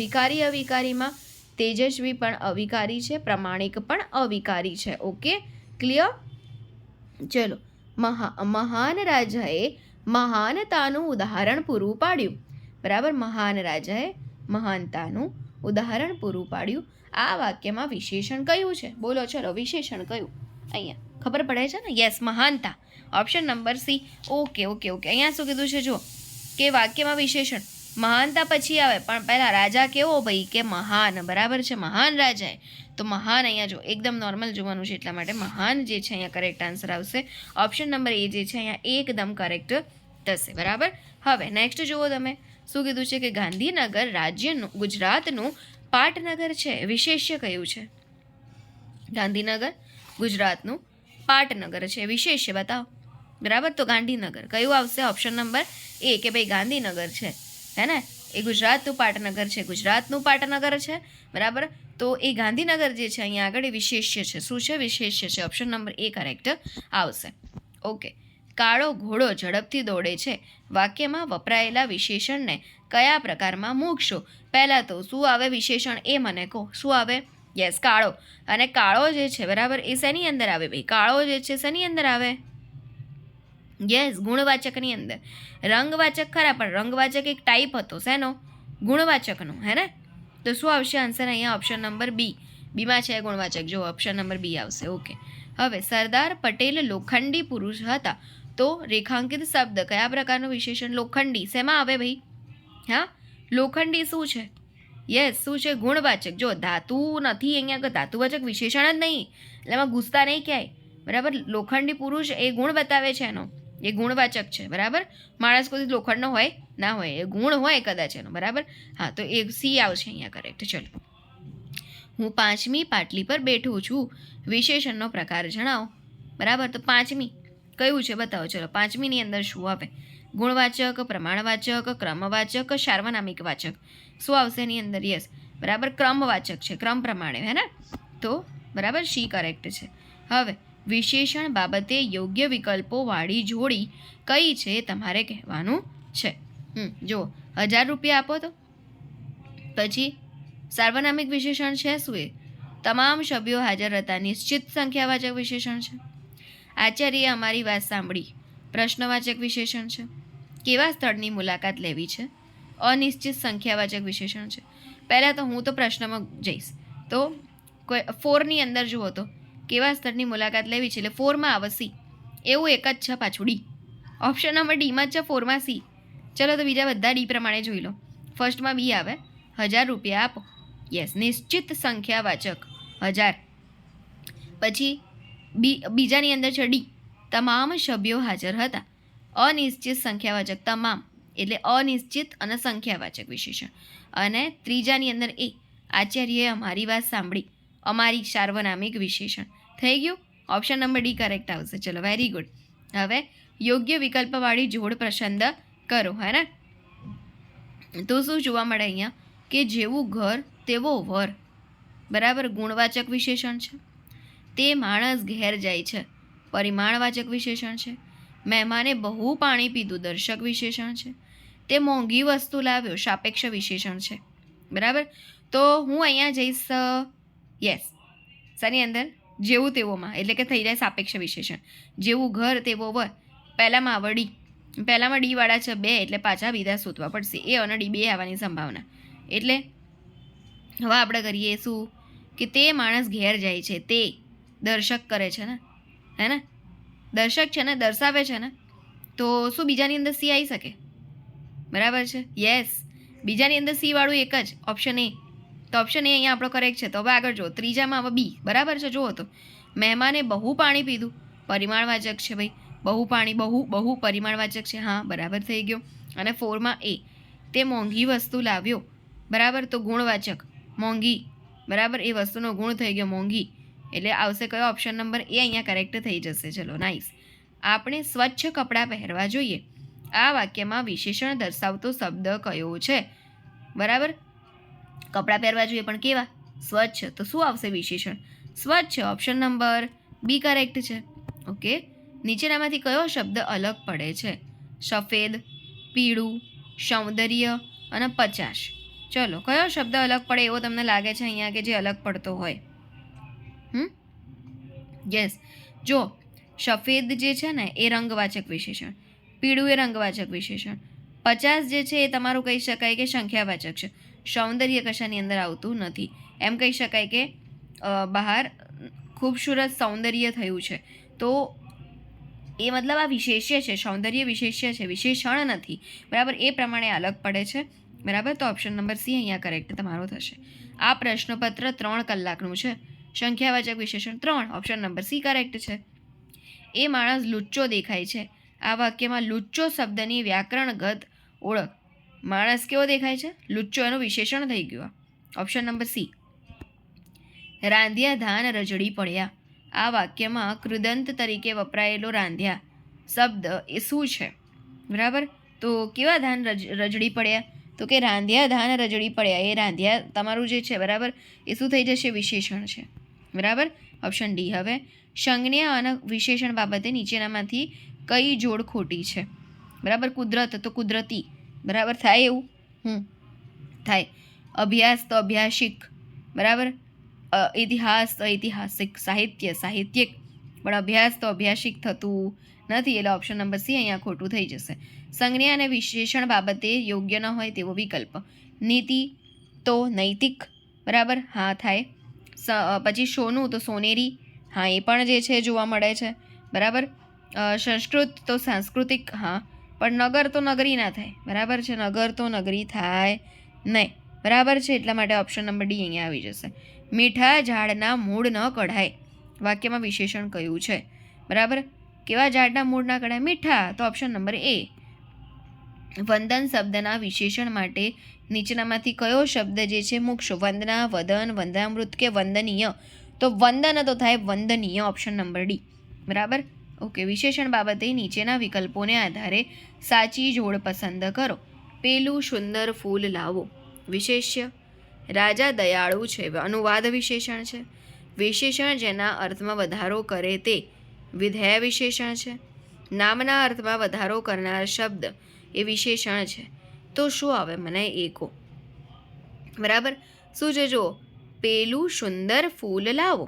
વિકારી અવિકારીમાં તેજસ્વી પણ અવિકારી છે, પ્રમાણિક પણ અવિકારી છે. Okay, clear? ચલો, મહાન રાજાએ મહાનતાનું ઉદાહરણ પૂરું પાડ્યું, બરાબર? મહાન રાજાએ મહાનતાનું ઉદાહરણ પૂરું પાડ્યું. આ વાક્યમાં વિશેષણ કયું છે? બોલો ચલો, વિશેષણ કયું? અહીંયા ખબર પડે છે ને? યસ, મહાનતા. Option number C. Okay okay okay. અહીંયા શું કીધું છે? જો કે વાક્યમાં વિશેષણ મહાનતા પછી આવે, પણ પહેલાં રાજા કેવો ભાઈ? કે મહાન, બરાબર છે? મહાન રાજાએ, તો મહાન અહીંયા જો એકદમ નોર્મલ જોવાનું છે, એટલા માટે મહાન જે છે અહીંયા કરેક્ટ આન્સર આવશે. ઓપ્શન નંબર એ જે છે અહીંયા એકદમ કરેક્ટ થશે, બરાબર? હવે નેક્સ્ટ જુઓ તમે, શું કીધું છે? કે ગાંધીનગર રાજ્યનું ગુજરાતનું પાટનગર છે, વિશેષ્ય કયું છે? ગાંધીનગર ગુજરાતનું પાટનગર છે, વિશેષ્ય બતાવો, બરાબર? તો ગાંધીનગર કયું આવશે? ઓપ્શન નંબર એ, કે ભાઈ ગાંધીનગર છે, હે ને? એ ગુજરાતનું પાટનગર છે, ગુજરાતનું પાટનગર છે, બરાબર? તો એ ગાંધીનગર જે છે અહીંયા આગળ એ વિશેષ્ય છે. શું છે? વિશેષ્ય છે. ઓપ્શન નંબર એ કરેક્ટ આવશે. ઓકે, કાળો ઘોડો ઝડપથી દોડે છે, વાક્યમાં વપરાયેલા વિશેષણને કયા પ્રકારમાં મૂકશો? પહેલાં તો શું આવે વિશેષણ એ મને કહો, શું આવે? યસ, કાળો. અને કાળો જે છે, બરાબર, એ શેની અંદર આવે ભાઈ? કાળો જે છે શેની અંદર આવે? યસ, ગુણવાચકની અંદર. રંગવાચક ખરા, પણ રંગવાચક એક ટાઈપ હતો, શેનો? ગુણવાચકનો, હે ને? તો શું આવશે આન્સર અહીંયા? ઓપ્શન નંબર બી. બીમાં છે ગુણવાચક, જો ઓપ્શન નંબર બી આવશે. ઓકે, હવે સરદાર પટેલ લોખંડી પુરુષ હતા, તો રેખાંકિત શબ્દ કયા પ્રકારનું વિશેષણ? લોખંડી. શેમાં આવે ભાઈ? હા, લોખંડી શું છે? યસ, શું છે? ગુણવાચક. જો ધાતુ નથી અહીંયા, ધાતુવાચક વિશેષણ જ નહીં, એટલે એમાં ઘૂસતા નહીં ક્યાંય, બરાબર? લોખંડી પુરુષ એ ગુણ બતાવે છે એનો, એ ગુણવાચક છે, બરાબર? માણસ કોઈ લોખંડનો હોય ના હોય, એ ગુણ હોય કદાચ એનો, બરાબર? હા, તો એ સી આવશે અહીંયા કરેક્ટ. ચલો, હું 5મી પાટલી પર બેઠું છું, વિશેષણનો પ્રકાર જણાવો, બરાબર? તો 5મી કયું છે બતાવો. ચલો, 5મીની અંદર શું આવે? ગુણવાચક, પ્રમાણવાચક, ક્રમવાચક, સાર્વનામિક વાચક. શું આવશે એની અંદર? યસ, બરાબર, ક્રમવાચક છે, ક્રમ પ્રમાણે, હે ને? તો બરાબર, સી કરેક્ટ છે. હવે વિશેષણ બાબતે યોગ્ય વિકલ્પો વાળી જોડી કઈ છે તમારે કહેવાનું છે. જો 1000 રૂપિયા આપો તો પછી સાર્વનામિક વિશેષણ છે શું? એ તમામ સભ્યો હાજર હતા, નિશ્ચિત સંખ્યાવાચક વિશેષણ છે. આચાર્યએ અમારી વાત સાંભળી, પ્રશ્નવાચક વિશેષણ છે. કેવા સ્થળની મુલાકાત લેવી છે? અનિશ્ચિત સંખ્યાવાચક વિશેષણ છે. પહેલાં તો હું તો પ્રશ્નમાં જઈશ, તો કોઈ 4ની અંદર જુઓ તો કેવા સ્થળની મુલાકાત લેવી છે, એટલે 4માં આવે સી. એવું એક જ છે પાછું ડી. ઓપ્શન નંબર ડીમાં જ છે, 4માં સી. ચલો તો બીજા બધા ડી પ્રમાણે જોઈ લો. ફર્સ્ટમાં બી આવે 1000 રૂપિયા આપો. યસ, નિશ્ચિત સંખ્યાવાચક 1000. પછી બીજાની અંદર છે ડી, તમામ સભ્યો હાજર હતા. અનિશ્ચિત સંખ્યાવાચક તમામ, એટલે અનિશ્ચિત અને સંખ્યાવાચક વિશેષણ. અને ત્રીજાની અંદર એ આચાર્યએ અમારી વાત સાંભળી. અમારી સાર્વનામિક વિશેષણ થઈ ગયું. ઓપ્શન નંબર ડી કરેક્ટ આવશે. ચલો, વેરી ગુડ. હવે યોગ્ય વિકલ્પવાળી જોડ પસંદ કરો, હે ને? તો શું જોવા મળે અહીંયા કે જેવું ઘર તેવો વર, બરાબર, ગુણવાચક વિશેષણ છે. તે માણસ ઘેર જાય છે, પરિમાણવાચક વિશેષણ છે. મહેમાને બહુ પાણી પીધું, દર્શક વિશેષણ છે. તે મોંઘી વસ્તુ લાવ્યો, સાપેક્ષ વિશેષણ છે. બરાબર. તો હું અહીંયા જઈશ યસ શાની અંદર, જેવું તેવોમાં, એટલે કે થઈ જાય સાપેક્ષ વિશેષણ. જેવું ઘર તેવો વર. પહેલામાં આવડી, પહેલામાં ડી વાળા છે 2, એટલે પાછા બીજા શોધવા પડશે. એ અને ડી 2 આવવાની સંભાવના. એટલે હવે આપણે કરીએ શું કે તે માણસ ઘેર જાય છે, તે દર્શક કરે છે ને, હે ને? દર્શક છે ને, દર્શાવે છે ને, તો શું બીજાની અંદર સી આવી શકે? બરાબર છે, યસ. બીજાની અંદર સી વાળું એક જ ઓપ્શન એ. તો ઓપ્શન એ અહીંયા આપણો કરેક્ટ છે. તો હવે આગળ જુઓ, ત્રીજામાં હવે બી, બરાબર છે. જુઓ તો મહેમાને બહુ પાણી પીધું, પરિમાણવાચક છે ભાઈ. બહુ પાણી, બહુ પરિમાણવાચક છે. હા, બરાબર થઈ ગયો. અને 4માં એ, તે મોંઘી વસ્તુ લાવ્યો, બરાબર, તો ગુણવાચક મોંઘી, બરાબર, એ વસ્તુનો ગુણ થઈ ગયો મોંઘી. એટલે આવશે કયો? ઓપ્શન નંબર એ અહીંયા કરેક્ટ થઈ જશે. ચલો, નાઇસ. આપણે સ્વચ્છ કપડાં પહેરવા જોઈએ. આ વાક્યમાં વિશેષણ દર્શાવતો શબ્દ કયો છે? બરાબર, કપડાં પહેરવા જોઈએ પણ કેવા? સ્વચ્છ. તો શું આવશે વિશેષણ? સ્વચ્છ. ઓપ્શન નંબર બી કરેક્ટ છે. ઓકે. નીચેનામાંથી કયો શબ્દ અલગ પડે છે? સફેદ, પીળું, સૌંદર્ય અને 50. ચલો, કયો શબ્દ અલગ પડે એવો તમને લાગે છે અહીંયા કે જે અલગ પડતો હોય? યસ. જો સફેદ જે છે ને એ રંગવાચક વિશેષણ, પીળું એ રંગવાચક વિશેષણ, 50 જે છે એ તમારું કહી શકાય કે સંખ્યાવાચક છે. સૌંદર્ય કશાની અંદર આવતું નથી. એમ કહી શકાય કે બહાર ખૂબસૂરત સૌંદર્ય થયું છે, તો એ મતલબ આ વિશેષ્ય છે, સૌંદર્ય વિશેષ્ય છે, વિશેષણ નથી. બરાબર, એ પ્રમાણે અલગ પડે છે. બરાબર. તો ઓપ્શન નંબર સી અહીંયા કરેક્ટ તમારો થશે. આ પ્રશ્નપત્ર 3 કલાકનું છે. સંખ્યાવાચક વિશેષણ 3. ઓપ્શન નંબર સી કરેક્ટ છે. એ માણસ લુચ્ચો દેખાય છે. આ વાક્યમાં લુચ્ચો શબ્દની વ્યાકરણગત ઓળખ. માણસ કેવો દેખાય છે? લુચ્ચો એનું વિશેષણ થઈ ગયું. Option number C. રાંધ્યા ધાન રજડી પડ્યા. આ વાક્યમાં કૃદંત તરીકે વપરાયેલો રાંધ્યા શબ્દ એ શું છે? બરાબર. તો કેવા ધાન રજડી પડ્યા? તો કે રાંધ્યા ધાન રજડી પડ્યા. એ રાંધ્યા તમારું જે છે, બરાબર, એ શું થઈ જશે? વિશેષણ છે. બરાબર. Option D. હવે સંજ્ઞા અને વિશેષણ બાબતે નીચેનામાંથી કઈ જોડ ખોટી છે? બરાબર. કુદરત તો કુદરતી, બરાબર, થાય એવું? થાય. અભ્યાસ તો અભ્યાસિક, બરાબર. ઇતિહાસ તો ઐતિહાસિક. સાહિત્ય સાહિત્યિક. પણ અભ્યાસ તો અભ્યાસિક થતું નથી. એટલે ઓપ્શન નંબર સી અહીંયા ખોટું થઈ જશે. સંજ્ઞા અને વિશેષણ બાબતે યોગ્ય ન હોય તેવો વિકલ્પ. નીતિ તો નૈતિક, બરાબર, હા થાય. પછી સોનું તો સોનેરી, હા એ પણ જે છે જોવા મળે છે. બરાબર. સંસ્કૃત તો સાંસ્કૃતિક, હા, પણ નગર તો નગરી ના થાય. બરાબર છે, નગર તો નગરી થાય નહીં. બરાબર છે, એટલા માટે ઓપ્શન નંબર ડી અહીંયા આવી જશે. મીઠા ઝાડના મૂળ ન કઢાય. વાક્યમાં વિશેષણ કયું છે? બરાબર. કેવા ઝાડના મૂળ ના કઢાય? મીઠા. તો ઓપ્શન નંબર એ. વંદન શબ્દના વિશેષણ માટે નીચેનામાંથી કયો શબ્દ જે છે મૂકશો? વંદના, વદન, વંદામૃત કે વંદનીય? તો વંદન તો થાય વંદનીય. Option number D. બરાબર. ઓકે. વિશેષણ બાબતે નીચેના વિકલ્પોને આધારે સાચી જોડ પસંદ કરો. પેલું સુંદર ફૂલ લાવો, વિશેષ્ય. રાજા દયાળુ છે, અનુવાદ વિશેષણ છે. વિશેષણ જેના અર્થમાં વધારો કરે તે વિધેય વિશેષણ છે. નામના અર્થમાં વધારો કરનાર શબ્દ એ વિશેષણ છે. તો શું આવે? મને એ કહો. બરાબર. શું છે? જો પેલું સુંદર ફૂલ લાવો,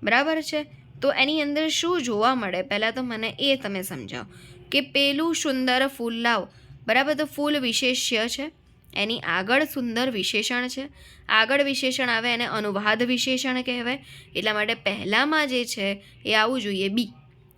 બરાબર છે, તો એની અંદર શું જોવા મળે? પહેલાં તો મને એ તમે સમજાવો કે પેલું સુંદર ફૂલ લાવો, બરાબર, તો ફૂલ વિશેષ્ય છે, એની આગળ સુંદર વિશેષણ છે. આગળ વિશેષણ આવે એને અનુવાદ વિશેષણ કહેવાય. એટલા માટે પહેલામાં જે છે એ આવવું જોઈએ બી.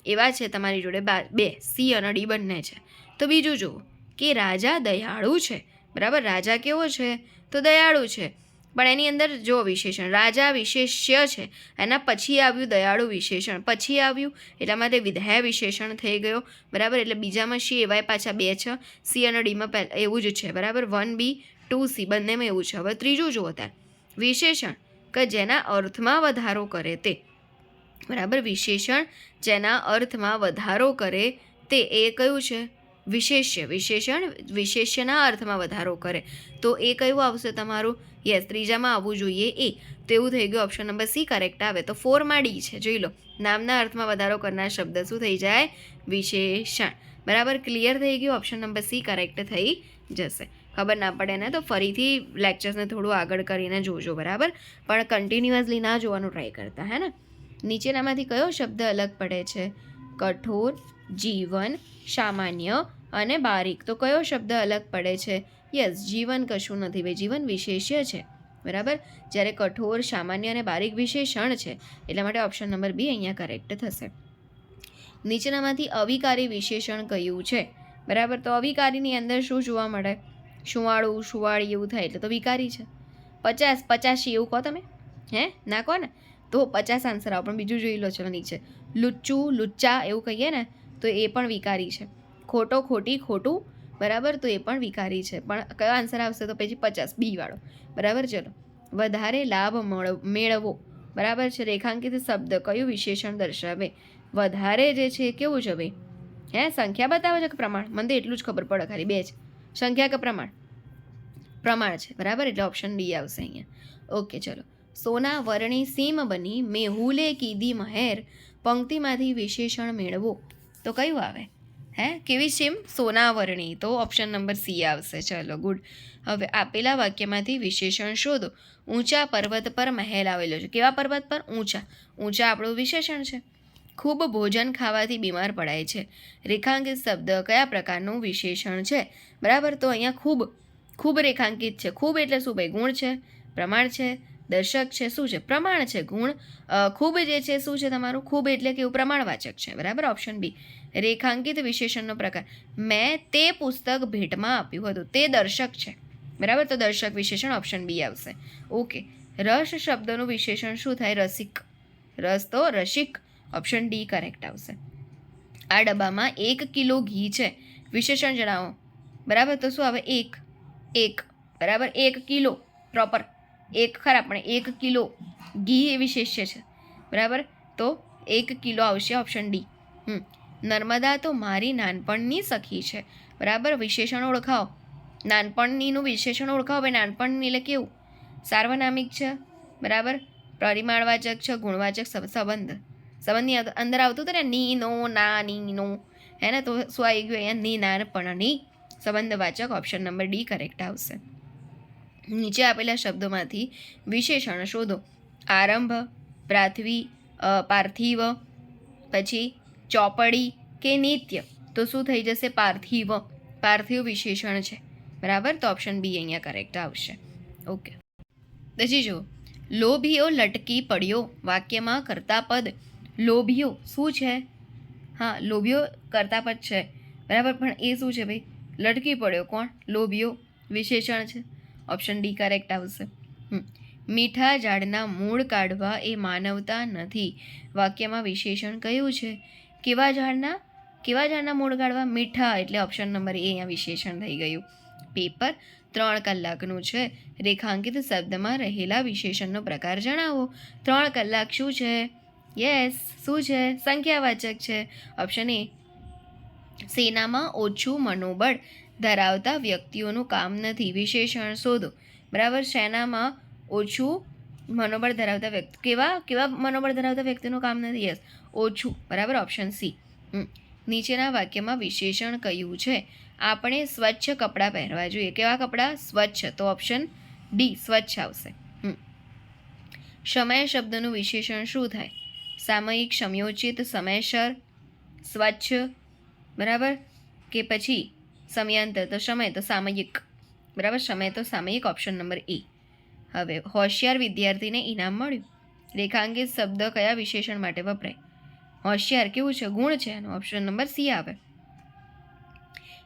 એવા છે તમારી જોડે 2, સી અને ડી બંને છે. તો બીજું જુઓ કે રાજા દયાળુ છે, બરાબર. રાજા કેવો છે? તો દયાળુ છે. પણ એની અંદર જો વિશેષણ રાજા વિશેષ્ય છે, એના પછી આવ્યું દયાળુ વિશેષણ, પછી આવ્યું, એટલા માટે વિધેય વિશેષણ થઈ ગયો. બરાબર. એટલે બીજામાં સી એવાય પાછા 2 છે. સી અને ડીમાં એવું જ છે. બરાબર. 1B 2C બંનેમાં એવું છે. હવે ત્રીજું જુઓ ત્યાં વિશેષણ કે જેના અર્થમાં વધારો કરે તે, બરાબર. વિશેષણ જેના અર્થમાં વધારો કરે તે એ કયું છે? વિશેષ્ય. વિશેષણ વિશેષ્યના અર્થમાં વધારો કરે તો એ કયું આવશે તમારું? યસ, ત્રીજામાં આવવું જોઈએ એ. તો એવું થઈ ગયું ઓપ્શન નંબર સી કરેક્ટ આવે. તો 4માં ડી છે, જોઈ લો. નામના અર્થમાં વધારો કરનાર શબ્દ શું થઈ જાય? વિશેષણ. બરાબર, ક્લિયર થઈ ગયું. ઓપ્શન નંબર સી કરેક્ટ થઈ જશે. ખબર ના પડે ને તો ફરીથી લેક્ચર્સને થોડું આગળ કરીને જોજો, બરાબર. પણ કન્ટિન્યુઅસલી ના જોવાનું ટ્રાય કરતા, હે ને. નીચેનામાંથી કયો શબ્દ અલગ પડે છે? કઠોર, જીવન, સામાન્ય અને બારીક. તો કયો શબ્દ અલગ પડે છે? યસ, જીવન કશું નથી ભાઈ, જીવન વિશેષ્ય છે, બરાબર. જ્યારે કઠોર, સામાન્ય અને બારીક વિશેષણ છે. એટલા માટે ઓપ્શન નંબર બી અહીંયા કરેક્ટ થશે. નીચેનામાંથી અવિકારી વિશેષણ કયું છે? બરાબર. તો અવિકારીની અંદર શું જોવા મળે? સુવાળું, સુવાળી એવું થાય એટલે તો વિકારી છે. 50, 85 એવું કહો તમે, હે ના કહો ને, તો 50 આન્સર આવો. પણ બીજું જોઈ લો, ચલો નીચે. લુચ્ચું, લુચ્ચા એવું કહીએ ને તો એ પણ વિકારી છે. ખોટો, ખોટી, ખોટું, બરાબર, તો એ પણ વિકારી છે. પણ કયો આન્સર આવશે? તો પછી 50 બી વાળો, બરાબર. ચલો, વધારે લાભ મેળવો, બરાબર છે. રેખાંકિત શબ્દ કયું વિશેષણ દર્શાવે? વધારે જે છે એ કેવું છે ભાઈ? હે, સંખ્યા બતાવે છે કે પ્રમાણ? મને તો એટલું જ ખબર પડે, ખાલી બે જ. સંખ્યા કે પ્રમાણ? પ્રમાણ છે, બરાબર. એટલે ઓપ્શન ડી આવશે અહીંયા. ઓકે, ચલો. સોના વર્ણી સીમ બની મેહુલે કીધી મહેર, પંક્તિમાંથી વિશેષણ મેળવો. તો કયું આવે? હે, કેવી સીમ? સોના વર્ણી. તો ઓપ્શન નંબર સી આવશે. ચલો, ગુડ. હવે આપેલા વાક્યમાંથી વિશેષણ શોધો. ઊંચા પર્વત પર મહેલ આવેલો છે. કેવા પર્વત પર? ઊંચા. ઊંચા આપણું વિશેષણ છે. ખૂબ ભોજન ખાવાથી બીમાર પડાય છે. રેખાંકિત શબ્દ કયા પ્રકારનું વિશેષણ છે? બરાબર. તો અહીંયા ખૂબ, ખૂબ રેખાંકિત છે. ખૂબ એટલે શું ભાઈ? ગુણ છે, પ્રમાણ છે, દર્શક છે, શું છે? પ્રમાણ છે. ગુણ ખૂબ જે છે શું છે તમારું? ખૂબ એટલે કેવું? પ્રમાણવાચક છે, બરાબર. Option B. રેખાંકિત વિશેષણનો પ્રકાર. મેં તે પુસ્તક ભેટમાં આપ્યું હતું. તે દર્શક છે, બરાબર. તો દર્શક વિશેષણ ઓપ્શન બી આવશે. ઓકે. રસ શબ્દનું વિશેષણ શું થાય? રસિક. રસ તો રસિક. ઓપ્શન ડી કરેક્ટ આવશે. આ ડબ્બામાં 1 કિલો ઘી છે. વિશેષણ જણાવો, બરાબર. તો શું આવે? એક, બરાબર. 1 કિલો પ્રોપર, એક ખરા, પણ 1 કિલો ઘી એ વિશેષ્ય છે, બરાબર. તો 1 કિલો આવશે ઓપ્શન ડી. નર્મદા તો મારી નાનપણની સખી છે, બરાબર. વિશેષણ ઓળખાવો. નાનપણનીનું વિશેષણ ઓળખાવો ભાઈ. નાનપણની એટલે કેવું? સાર્વનામિક છે, બરાબર. પરિમાણવાચક છે, ગુણવાચક, સંબંધ. સંબંધની અંદર આવતું હતું ને, ની, નો, ના, ની, નો, હે ને. તો શું આવી ગયું અહીંયા? ની, નાનપણની. સંબંધવાચક. ઓપ્શન નંબર ડી કરેક્ટ આવશે. નીચે આપેલા શબ્દોમાંથી વિશેષણ શોધો. આરંભ, પાર્થિવ, પછી ચોપડી કે નિત્ય. તો શું થઈ જશે? પાર્થિવ. પાર્થિવ વિશેષણ છે, બરાબર. તો ઓપ્શન બી અહીંયા કરેક્ટ આવશે. ઓકે. પછી જુઓ, લોભીઓ લટકી પડ્યો. વાક્યમાં કર્તા પદ લોભીઓ શું છે? હા, લોભીઓ કર્તા પદ છે, બરાબર. પણ એ શું છે ભાઈ? લટકી પડ્યો. કોણ? લોભીઓ વિશેષણ છે. ઓપ્શન ડી કરેક્ટ આવશે. મીઠા ઝાડના મૂળ કાઢવા એ માનવતા નથી. વાક્યમાં વિશેષણ કયું છે? કેવા ઝાડના મૂળ કાઢવા? મીઠા. એટલે ઓપ્શન નંબર એ અહીંયા વિશેષણ થઈ ગયું. પેપર 3 કલાકનું છે. રેખાંકિત શબ્દમાં રહેલા વિશેષણનો પ્રકાર જણાવો. 3 કલાક શું છે? યસ, શું છે? સંખ્યાવાચક છે. Option A. સેનામાં ઓછું મનોબળ ધરાવતા વ્યક્તિઓનું કામ નથી. વિશેષણ શોધો, બરાબર. સેનામાં ઓછું મનોબળ ધરાવતા વ્યક્તિ. કેવા મનોબળ ધરાવતા વ્યક્તિનું કામ નથી? યસ, ઓછું, બરાબર. Option C. નીચેના વાક્યમાં વિશેષણ કયું છે? આપણે સ્વચ્છ કપડાં પહેરવા જોઈએ. કેવા કપડાં? સ્વચ્છ. તો ઓપ્શન ડી સ્વચ્છ આવશે. સમય શબ્દનું વિશેષણ શું થાય? સામયિક, સમયોચિત, સમયસર, સ્વચ્છ, બરાબર. કે પછી સમયાંતર. તો સમય તો સામયિક, બરાબર. સમય તો સામયિક. ઓપ્શન નંબર એ. હવે હોશિયાર વિદ્યાર્થીને ઇનામ મળ્યું. રેખાંકિત શબ્દ કયા વિશેષણ માટે વપરાય? હોશિયાર કેવું છે? ગુણ છે. એનો ઓપ્શન નંબર સી આવે.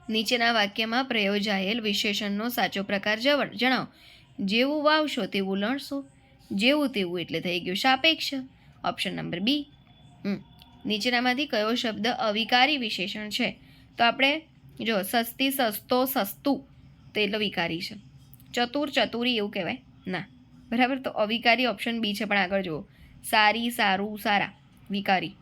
નીચેના વાક્યમાં પ્રયોજાયેલ વિશેષણનો સાચો પ્રકાર જણાવો. જેવું વાવશો તેવું લણશો. જેવું તેવું એટલે થઈ ગયું સાપેક્ષ. Option number B. નીચેનામાંથી કયો શબ્દ અવિકારી વિશેષણ છે? તો આપણે જો સસ્તી, સસ્તો, સસ્તું તો એટલો વિકારી છે. ચતુર, ચતુરી એવું કહેવાય ના, બરાબર. તો અવિકારી ઓપ્શન બી છે, પણ આગળ જુઓ, સારી, સારું, સારા, વિકારી.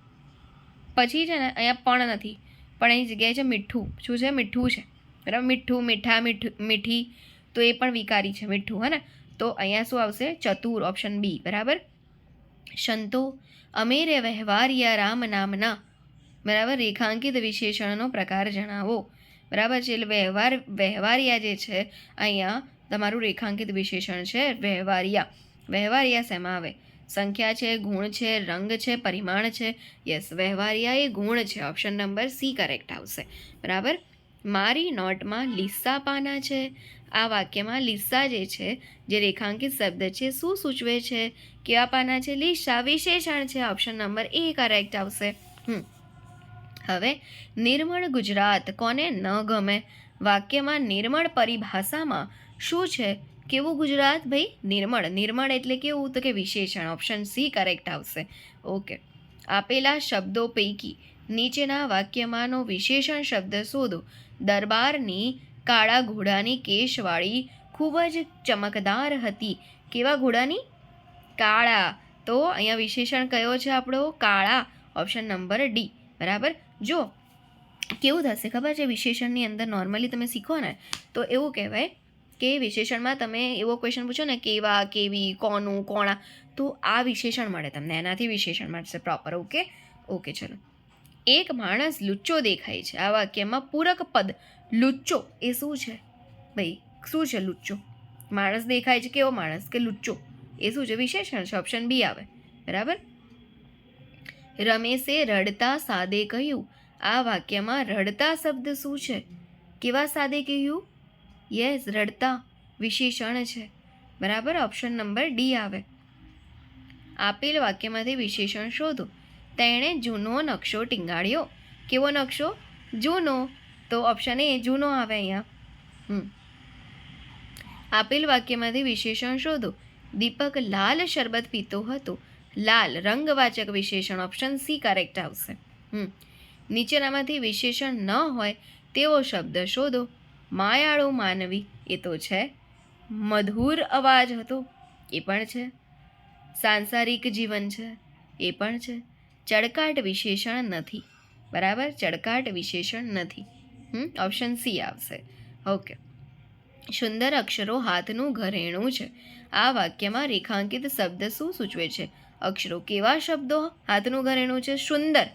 પછી છે ને અહીંયા પણ નથી, પણ એની જગ્યાએ છે મીઠું. શું છે? મીઠું છે, બરાબર. મીઠું, મીઠા, મીઠી, તો એ પણ વિકારી છે, મીઠું, હે ને. તો અહીંયા શું આવશે? ચતુર, ઓપ્શન બી, બરાબર. સંતો, અમેરે વ્યવહારિયા રામ નામના, બરાબર. રેખાંકિત વિશેષણનો પ્રકાર જણાવો, બરાબર છે. એટલે વ્યવહારિયા જે છે અહીંયા તમારું રેખાંકિત વિશેષણ છે વ્યવહારિયા. વ્યવહારિયા શેમાં આવે? સંખ્યા છે, ગુણ છે, રંગ છે, પરિમાણ છે. યસ, વ્યવહારિયા એ ગુણ છે. ઓપ્શન નંબર સી કરેક્ટ આવશે, બરાબર. મારી નોટમાં લીસા પાના છે. આ વાક્યમાં લીસા જે છે, જે રેખાંકિત શબ્દ છે, શું સૂચવે છે? કેવા પાના છે? લીસા, વિશેષણ છે. ઓપ્શન નંબર એ કરેક્ટ આવશે. હવે નિર્મળ ગુજરાત કોને ન ગમે? વાક્યમાં નિર્મળ પરિભાષામાં શું છે? કેવું ગુજરાત? ભાઈ નિર્મળ. નિર્મળ એટલે કેવું? તો કે વિશેષણ. ઓપ્શન સી કરેક્ટ આવશે. ઓકે. આપેલા શબ્દો પૈકી નીચેના વાક્યમાંનો વિશેષણ શબ્દ શોધો. દરબારની કાળા ઘોડાની કેશવાળી ખૂબ જ ચમકદાર હતી. કેવા ઘોડાની? કાળા. તો અહીંયા વિશેષણ કયો છે આપણો? કાળા. ઓપ્શન નંબર ડી, બરાબર. જો કેવું થશે ખબર છે? વિશેષણની અંદર નોર્મલી તમે શીખો ને તો એવું કહેવાય કે વિશેષણમાં તમે એવો ક્વેશ્ચન પૂછો ને, કેવા, કેવી, કોનું, કોણા, તો આ વિશેષણ મળે તમને, એનાથી વિશેષણ મળશે પ્રોપર. ઓકે. ઓકે, ચલો. એક માણસ લુચ્ચો દેખાય છે. આ વાક્યમાં પૂરક પદ લુચ્ચો એ શું છે? ભાઈ શું છે લુચ્ચો? માણસ દેખાય છે, કેવો માણસ? કે લુચ્ચો, એ શું છે? વિશેષણ છે. ઓપ્શન બી આવે, બરાબર. રમેશે રડતા સાદે કહ્યું. આ વાક્યમાં રડતા શબ્દ શું છે? કેવા સાદે કહ્યું? યસ, રડતા, વિશેષણ છે, બરાબર. ઓપ્શન નંબર ડી આવે. આપેલ વાક્યમાંથી વિશેષણ શોધો. તેણે જૂનો નકશો ટીંગાડ્યો. કેવો નકશો? જૂનો. તો ઓપ્શન એ જૂનો આવે અહીંયા. આપેલ વાક્યમાંથી વિશેષણ શોધો. દીપક લાલ શરબત પીતો હતો. લાલ, રંગવાચક વિશેષણ. ઓપ્શન સી કરેક્ટ આવશે. નીચેનામાંથી વિશેષણ ન હોય તેવો શબ્દ શોધો. માયાળુ માનવી, એ તો છે. મધુર અવાજ હતો, એ પણ છે. સાંસારિક જીવન છે, એ પણ છે. ચળકાટ વિશેષણ નથી, બરાબર. ચળકાટ વિશેષણ નથી. ઓપ્શન સી આવશે. ઓકે. સુંદર અક્ષરો હાથનું ઘરેણું છે. આ વાક્યમાં રેખાંકિત શબ્દ શું સૂચવે છે? અક્ષરો. કેવા શબ્દો હાથનું ઘરેણું છે? સુંદર,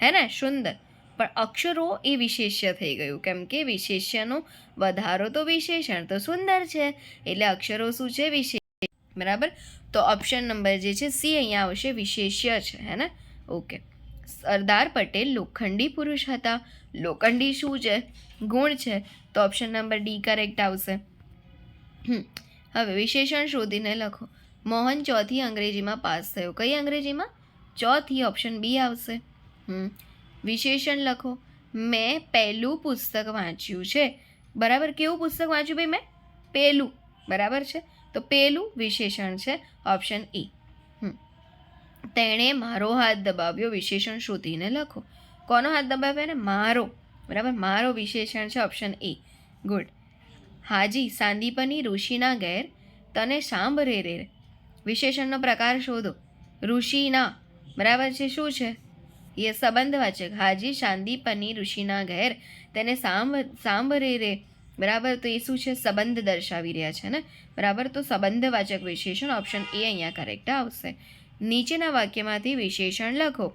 હે ને, સુંદર. પણ અક્ષરો એ વિશેષ્ય થઈ ગયું, કેમ કે વિશેષ્યનો વધારો તો વિશેષણ, તો સુંદર છે, એટલે અક્ષરો શું છે? વિશેષ, બરાબર. તો ઓપ્શન નંબર જે છે સી અહીંયા આવશે, વિશેષ્ય છે, હે ને. ઓકે. સરદાર પટેલ લોખંડી પુરુષ હતા. લોખંડી શું છે? ગુણ છે, તો ઓપ્શન નંબર ડી કરેક્ટ આવશે. હવે વિશેષણ શોધીને લખો. મોહન ચોથી અંગ્રેજીમાં પાસ થયો. કઈ અંગ્રેજીમાં? ચોથી. ઓપ્શન બી આવશે. વિશેષણ લખો. મેં પહેલું પુસ્તક વાંચ્યું છે. બરાબર. કેવું પુસ્તક વાંચ્યું ભાઈ? મેં પહેલું, બરાબર છે. તો પહેલું વિશેષણ છે. Option A. તેણે મારો હાથ દબાવ્યો. વિશેષણ શોધીને લખો. કોનો હાથ દબાવ્યો ને? મારો, બરાબર. મારો વિશેષણ છે. Option A. ગુડ. હાજી સાંદીપની ઋષિના ઘેર તને સાંભરે રે. વિશેષણનો પ્રકાર શોધો. ઋષિના, બરાબર છે. શું છે? એ સંબંધવાચક. હાજી સાંદીપની ઋષિના ઘેર તેને સાંભરે રે, બરાબર. તો એ શું છે? સંબંધ દર્શાવી રહ્યા છે ને, બરાબર. તો સંબંધવાચક વિશેષણ. ઓપ્શન એ અહીંયા કરેક્ટ આવશે. નીચેના વાક્યમાંથી વિશેષણ લખો.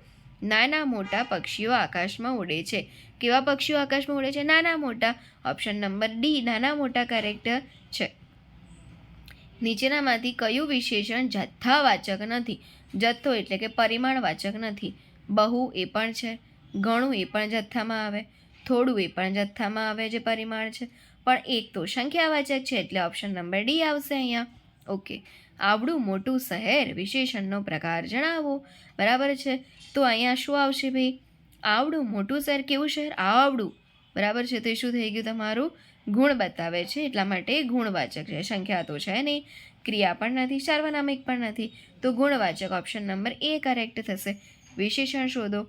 નાના મોટા પક્ષીઓ આકાશમાં ઉડે છે. કેવા પક્ષીઓ આકાશમાં ઉડે છે? નાના મોટા. ઓપ્શન નંબર ડી, નાના મોટા કરેક્ટ છે. નીચેનામાંથી કયું વિશેષણ જથ્થાવાચક નથી? જથ્થો એટલે કે પરિમાણવાચક નથી. બહુ એ પણ છે, ઘણું એ પણ જથ્થામાં આવે, થોડું એ પણ જથ્થામાં આવે જે પરિમાણ છે, પણ એક તો સંખ્યાવાચક છે, એટલે ઓપ્શન નંબર ડી આવશે અહીંયા. ઓકે. આવડું મોટું શહેર. વિશેષણનો પ્રકાર જણાવો, બરાબર છે. તો અહીંયા શું આવશે ભાઈ? આવડું મોટું શહેર. કેવું શહેર? આવડું, બરાબર છે. તો એ શું થઈ ગયું? તમારું ગુણ બતાવે છે, એટલા માટે ગુણવાચક છે. સંખ્યા તો છે નહીં, ક્રિયા પણ નથી, સાર્વનામિક પણ નથી, તો ગુણવાચક. ઓપ્શન નંબર એ કરેક્ટ થશે. વિશેષણ શોધો.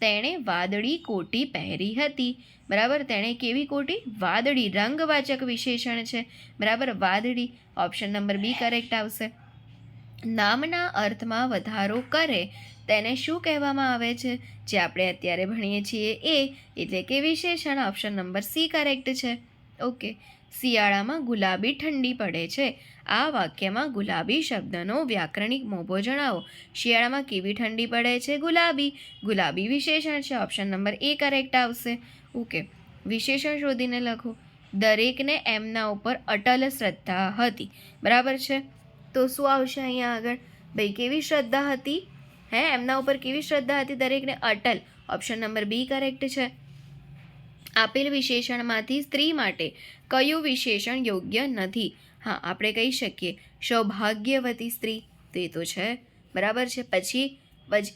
તેણે વાદળી કોટી પહેરી હતી. બરાબર. તેણે કેવી કોટી? વાદળી. રંગવાચક વિશેષણ છે, બરાબર. વાદળી. ઓપ્શન નંબર બી કરેક્ટ આવશે. નામના અર્થમાં વધારો કરે તેને શું કહેવામાં આવે છે? જે આપણે અત્યારે ભણીએ છીએ એ, એટલે કે વિશેષણ. ઓપ્શન નંબર સી કરેક્ટ છે. ઓકે. શિયાળામાં ગુલાબી ઠંડી પડે છે. આ વાક્યમાં ગુલાબી શબ્દનો વ્યાકરણિક મોભો જણાવો. શિયાળામાં કેવી ઠંડી પડે છે? ગુલાબી. ગુલાબી વિશેષણ છે. ઓપ્શન નંબર એ કરેક્ટ આવશે. ઓકે. વિશેષણ શોધીને લખો. દરેકને એમના ઉપર અટલ શ્રદ્ધા હતી. બરાબર છે. તો શું આવશે અહીંયા આગળ? ભાઈ કેવી શ્રદ્ધા હતી? એમના ઉપર કેવી શ્રદ્ધા હતી દરેકને? અટલ. ઓપ્શન નંબર બી કરેક્ટ છે. આપેલ વિશેષણમાંથી સ્ત્રી માટે કયું વિશેષણ યોગ્ય નથી? આપણે કહી શકીએ સૌભાગ્યવતી સ્ત્રી, તો એ તો છે. બરાબર છે. પછી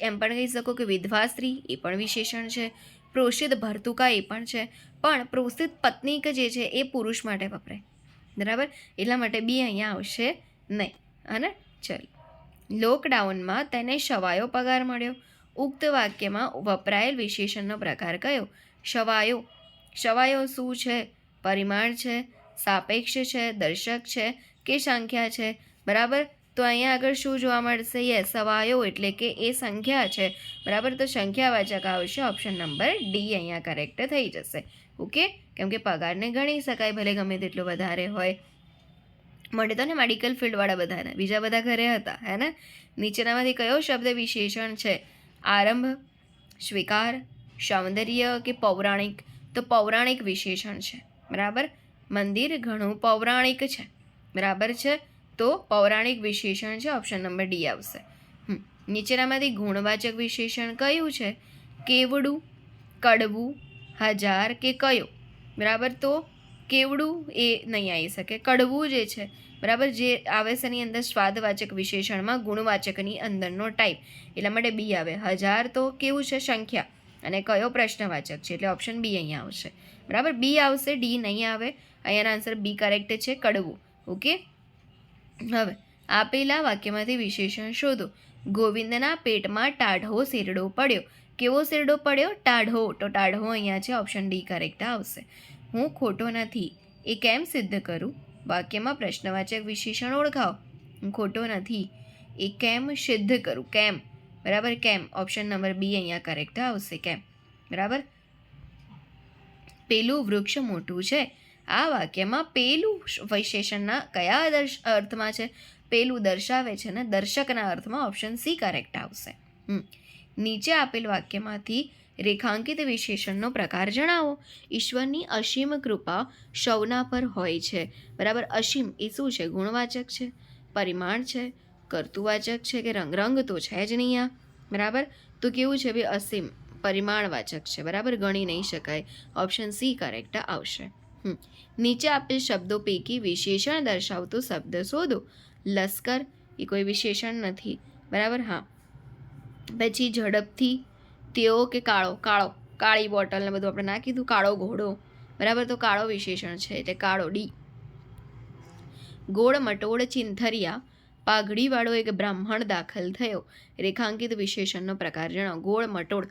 એમ પણ કહી શકો કે વિધવા સ્ત્રી, એ પણ વિશેષણ છે. પ્રોષિત ભર્તુકા, એ પણ છે. પણ પ્રોષિત પત્નીક જે છે એ પુરુષ માટે વપરાય. બરાબર, એટલા માટે બી અહીંયા આવશે નહીં. અને ચલ, લોકડાઉનમાં તેને સવાયો પગાર મળ્યો. ઉક્ત વાક્યમાં વપરાયેલ વિશેષણનો પ્રકાર કયો? સવાયો. સવાયો શું છે? પરિમાણ છે, સાપેક્ષ છે, દર્શક છે કે સંખ્યા છે? બરાબર, તો અહીંયા આગળ શું જોવા મળશે? યસ, સવાયો એટલે કે એ સંખ્યા છે. બરાબર, તો સંખ્યાવાચક આવશે. ઓપ્શન નંબર ડી અહીંયા કરેક્ટ થઈ જશે. ઓકે, કેમ કે પગારને ગણી શકાય, ભલે ગમે તેટલો વધારે હોય. મળે તો ને મેડિકલ ફિલ્ડવાળા બધાને, બીજા બધા ઘરે હતા, હે ને? નીચેનામાંથી કયો શબ્દ વિશેષણ છે? આરંભ, સ્વીકાર, સૌંદર્ય કે પૌરાણિક? તો પૌરાણિક વિશેષણ છે. બરાબર, મંદિર ઘણું પૌરાણિક છે. બરાબર છે, તો પૌરાણિક વિશેષણ છે. ઓપ્શન નંબર ડી આવશે. નીચેનામાંથી ગુણવાચક વિશેષણ કયું છે? કેવડું, કડવું, હજાર કે કયો? બરાબર, તો કેવડું એ નહીં આવી શકે. કડવું જે છે, બરાબર, જે આવે છે એની અંદર સ્વાદવાચક વિશેષણમાં ગુણવાચકની અંદરનો ટાઈપ, એટલા માટે બી આવે. હજાર તો કેવું છે? સંખ્યા. અને કયો પ્રશ્નવાચક છે, એટલે ઓપ્શન બી અહીંયા આવશે. બરાબર, બી આવશે, ડી નહીં આવે. અહીંયાનો આન્સર બી કરેક્ટ છે, કડવું. ઓકે. હવે આપેલા વાક્યમાંથી વિશેષણ શોધો. ગોવિંદના પેટમાં ટાઢો શેરડો પડ્યો. કેવો શેરડો પડ્યો? ટાઢો. તો ટાઢો અહીંયા છે. ઓપ્શન ડી કરેક્ટ આવશે. હું ખોટો નથી એ કેમ સિદ્ધ કરું? વાક્યમાં પ્રશ્નવાચક વિશેષણ ઓળખાવો. હું ખોટો નથી એ કેમ સિદ્ધ કરું? કેમ. બરાબર, કેમ. ઓપ્શન નંબર બી અહીંયા કરેક્ટ આવશે, કેમ. બરાબર, પેલું વૃક્ષ મોટું છે. આ વાક્યમાં પેલું વિશેષણના કયા અર્થમાં છે? પેલું દર્શાવે છે ને, દર્શકના અર્થમાં. ઓપ્શન સી કરેક્ટ આવશે. નીચે આપેલ વાક્યમાંથી રેખાંકિત વિશેષણનો પ્રકાર જણાવો. ઈશ્વરની અસીમ કૃપા સૌના પર હોય છે. બરાબર, અસીમ એ શું છે? ગુણવાચક છે, પરિમાણ છે, કર્તુવાચક છે કે રંગ તો છે જ નહીં આ. બરાબર, તો કેવું છે ભાઈ? અસીમ, પરિમાણવાચક છે. બરાબર, ગણી નહીં શકાય. ઓપ્શન સી કરેક્ટ આવશે. નીચે આપેલ શબ્દો પૈકી વિશેષણ દર્શાવતો શબ્દ શોધો. લશ્કર એ કોઈ વિશેષણ નથી. બરાબર, પછી ઝડપથી, તેઓ કે કાળો, કાળી બોટલ ને બધું આપણે ના કીધું. કાળો ઘોડો. બરાબર, તો કાળો વિશેષણ છે, એટલે કાળો, ડી. ગોળ મટોળ ચિંથરિયા પાઘડીવાળો એક બ્રાહ્મણ દાખલ થયો. રેખાંકિત વિશેષણનો પ્રકાર જણાવો. ગોળ મટોળ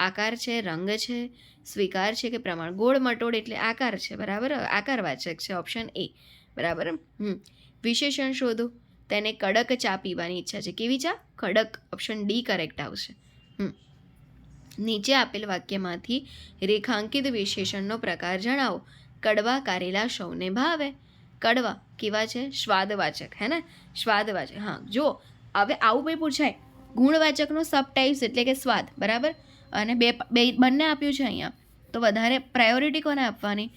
આકાર છે, રંગ છે, સ્વીકાર છે કે પ્રમાણ? ગોળ મટોળ એટલે આકાર છે. બરાબર, આકારવાચક છે. Option A. બરાબર, વિશેષણ શોધો. તેને કડક ચા પીવાની ઈચ્છા છે. કેવી ચા? કડક. ઓપ્શન ડી કરેક્ટ આવશે. નીચે આપેલ વાક્યમાંથી રેખાંકિત વિશેષણનો પ્રકાર જણાવો. કડવા કારેલા સૌને ભાવે. કડવા કેવા છે? સ્વાદવાચક, હે ને? સ્વાદવાચક. જો હવે આવું કંઈ પૂછાય, ગુણવાચકનો સબટાઇપ્સ એટલે કે સ્વાદ. બરાબર, અને બંને આપ્યું છે અહીંયા, તો વધારે પ્રાયોરિટી કોને આપવાની?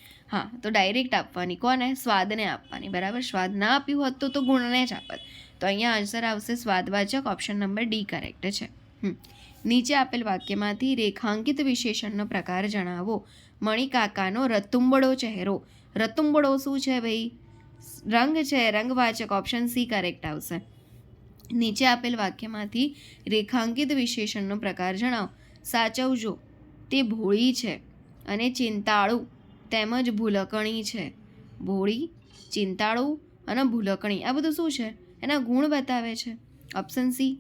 તો ડાયરેક્ટ આપવાની. કોને? સ્વાદને આપવાની. બરાબર, સ્વાદ ના આપ્યું હોત તો ગુણને જ આપત. તો અહીંયા આન્સર આવશે સ્વાદવાચક. ઓપ્શન નંબર ડી કરેક્ટ છે. નીચે આપેલ વાક્યમાંથી રેખાંકિત વિશેષણનો પ્રકાર જણાવો. મણિકાકાનો રતુંબડો ચહેરો. રતુંબડો શું છે ભાઈ? રંગ છે, રંગવાચક. ઓપ્શન સી કરેક્ટ આવશે. નીચે આપેલ વાક્યમાંથી રેખાંકિત વિશેષણનો પ્રકાર જણાવો. સાચવજો, તે ભોળી છે અને ચિંતાળુ તેમજ ભૂલકણી છે. ભોળી, ચિંતાળુ અને ભૂલકણી, આ બધું શું છે? એના ગુણ બતાવે છે. Option C.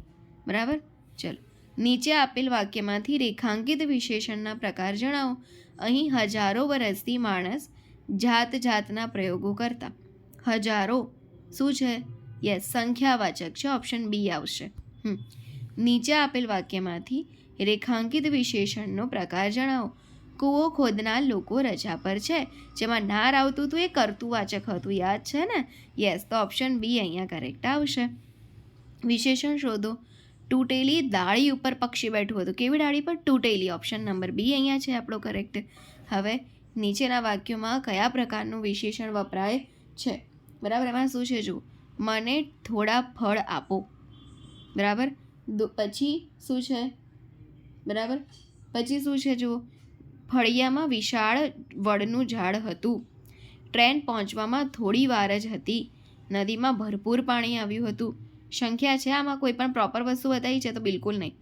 બરાબર, ચલો. નીચે આપેલ વાક્યમાંથી રેખાંકિત વિશેષણના પ્રકાર જણાવો. અહીં હજારો વર્ષથી માણસ જાતના પ્રયોગો કરતા. હજારો શું છે? યસ, સંખ્યાવાચક છે, ઓપ્શન બી આવશે. નીચે આપેલ વાક્યમાંથી રેખાંકિત વિશેષણનો પ્રકાર જણાવો. કૂવો ખોદનાર લોકો રજા પર છે. જેમાં નાર આવતું હતું એ કર્તુવાચક હતું, યાદ છે ને? યસ, તો ઓપ્શન બી અહીંયા કરેક્ટ આવશે. વિશેષણ શોધો. તૂટેલી ડાળી ઉપર પક્ષી બેઠું હતું. કેવી ડાળી પર? તૂટેલી. ઓપ્શન નંબર બી અહીંયા છે આપણો કરેક્ટ. હવે નીચેના વાક્યોમાં કયા પ્રકારનું વિશેષણ વપરાય છે? બરાબર, એમાં શું છે જુઓ. મને થોડા ફળ આપો. બરાબર, પછી શું છે? બરાબર, પછી શું છે જુઓ. ફળિયામાં વિશાળ વડનું ઝાડ હતું. ટ્રેન પહોંચવામાં થોડી વાર જ હતી. નદીમાં ભરપૂર પાણી આવ્યું હતું. સંખ્યા છે આમાં કોઈ પણ પ્રોપર વસ્તુ બતાવી છે તો બિલકુલ નહીં.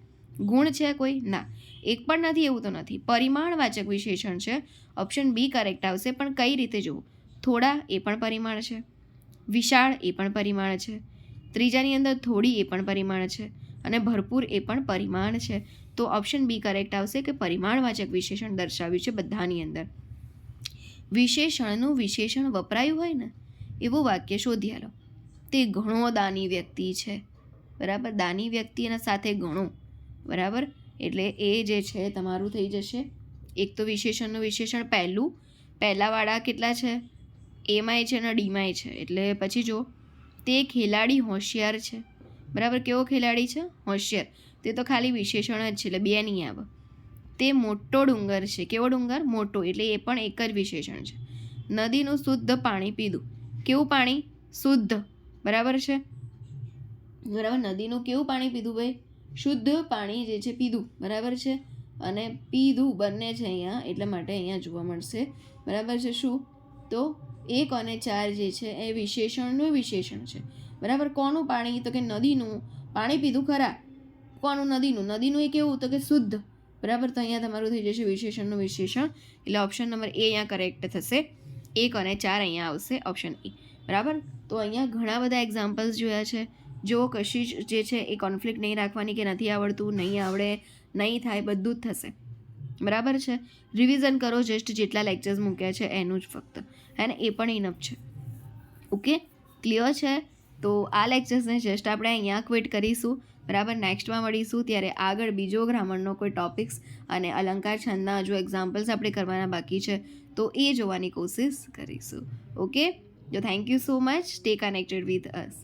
ગુણ છે કોઈ? ના, એક પણ નથી એવું તો નથી. પરિમાણવાચક વિશેષણ છે, ઓપ્શન બી કરેક્ટ આવશે. પણ કઈ રીતે જુઓ. થોડા એ પણ પરિમાણ છે, વિશાળ એ પણ પરિમાણ છે, ત્રીજાની અંદર થોડી એ પણ પરિમાણ છે, અને ભરપૂર એ પણ પરિમાણ છે. તો ઓપ્શન બી કરેક્ટ આવશે કે પરિમાણવાચક વિશેષણ દર્શાવ્યું છે બધાની અંદર. વિશેષણનું વિશેષણ વપરાયું હોય ને એવું વાક્ય શોધી આલો. તે ઘણો દાની વ્યક્તિ છે. બરાબર, દાની વ્યક્તિ એના સાથે ઘણો. બરાબર, એટલે એ જે છે તમારું થઈ જશે. એક તો વિશેષણનું વિશેષણ પહેલાવાળા કેટલા છે? એમાંય છે અને ડીમાંય છે. એટલે પછી જો તે ખેલાડી હોશિયાર છે. બરાબર, કેવો ખેલાડી છે? હોશિયાર. તે તો ખાલી વિશેષણ જ છે, એટલે બે નહીં આવે. તે મોટો ડુંગર છે. કેવો ડુંગર? મોટો. એટલે એ પણ એક જ વિશેષણ છે. નદીનું શુદ્ધ પાણી પીધું. કેવું પાણી? શુદ્ધ. બરાબર છે? બરાબર, નદીનું કેવું પાણી પીધું ભાઈ? શુદ્ધ પાણી જે છે પીધું. બરાબર છે? અને પીધું બંને છે અહીંયા, એટલા માટે અહીંયા જોવા મળશે. બરાબર છે? શું? તો 1 અને 4 જે છે એ વિશેષણનું વિશેષણ છે. બરાબર, કોનું પાણી? તો કે નદીનું પાણી પીધું. ખરા, કોનું? નદીનું. નદીનું એ કેવું? તો કે શુદ્ધ. બરાબર, તો અહીંયા તમારું થઈ જશે વિશેષણનું વિશેષણ. એટલે ઓપ્શન નંબર એ અહીંયા કરેક્ટ થશે. 1 અને 4 અહીંયા આવશે, ઓપ્શન એ. બરાબર, તો અહીંયા ઘણા બધા એક્ઝામ્પલ્સ જોયા છે. જો કશી જે છે એ કોન્ફ્લિક્ટ નહીં રાખવાની કે નથી આવડતું, નહીં આવડે, નહીં થાય, બધું જ થશે. બરાબર છે? રિવિઝન કરો જસ્ટ જેટલા લેક્ચર્સ મૂક્યા છે એનું જ ફક્ત, હે ને? એ પણ ઇનફ છે. ઓકે, ક્લિયર છે? તો આ લેક્ચર્સને જસ્ટ આપણે અહીંયા ક્વિટ કરીશું. બરાબર, નેક્સ્ટમાં મળીશું ત્યારે આગળ બીજો ગ્રામરનો કોઈ ટોપિક્સ અને અલંકાર છંદના હજુ એક્ઝામ્પલ્સ આપણે કરવાના બાકી છે, તો એ જોવાની કોશિશ કરીશું. ઓકે, તો thank you so much. Stay connected with us.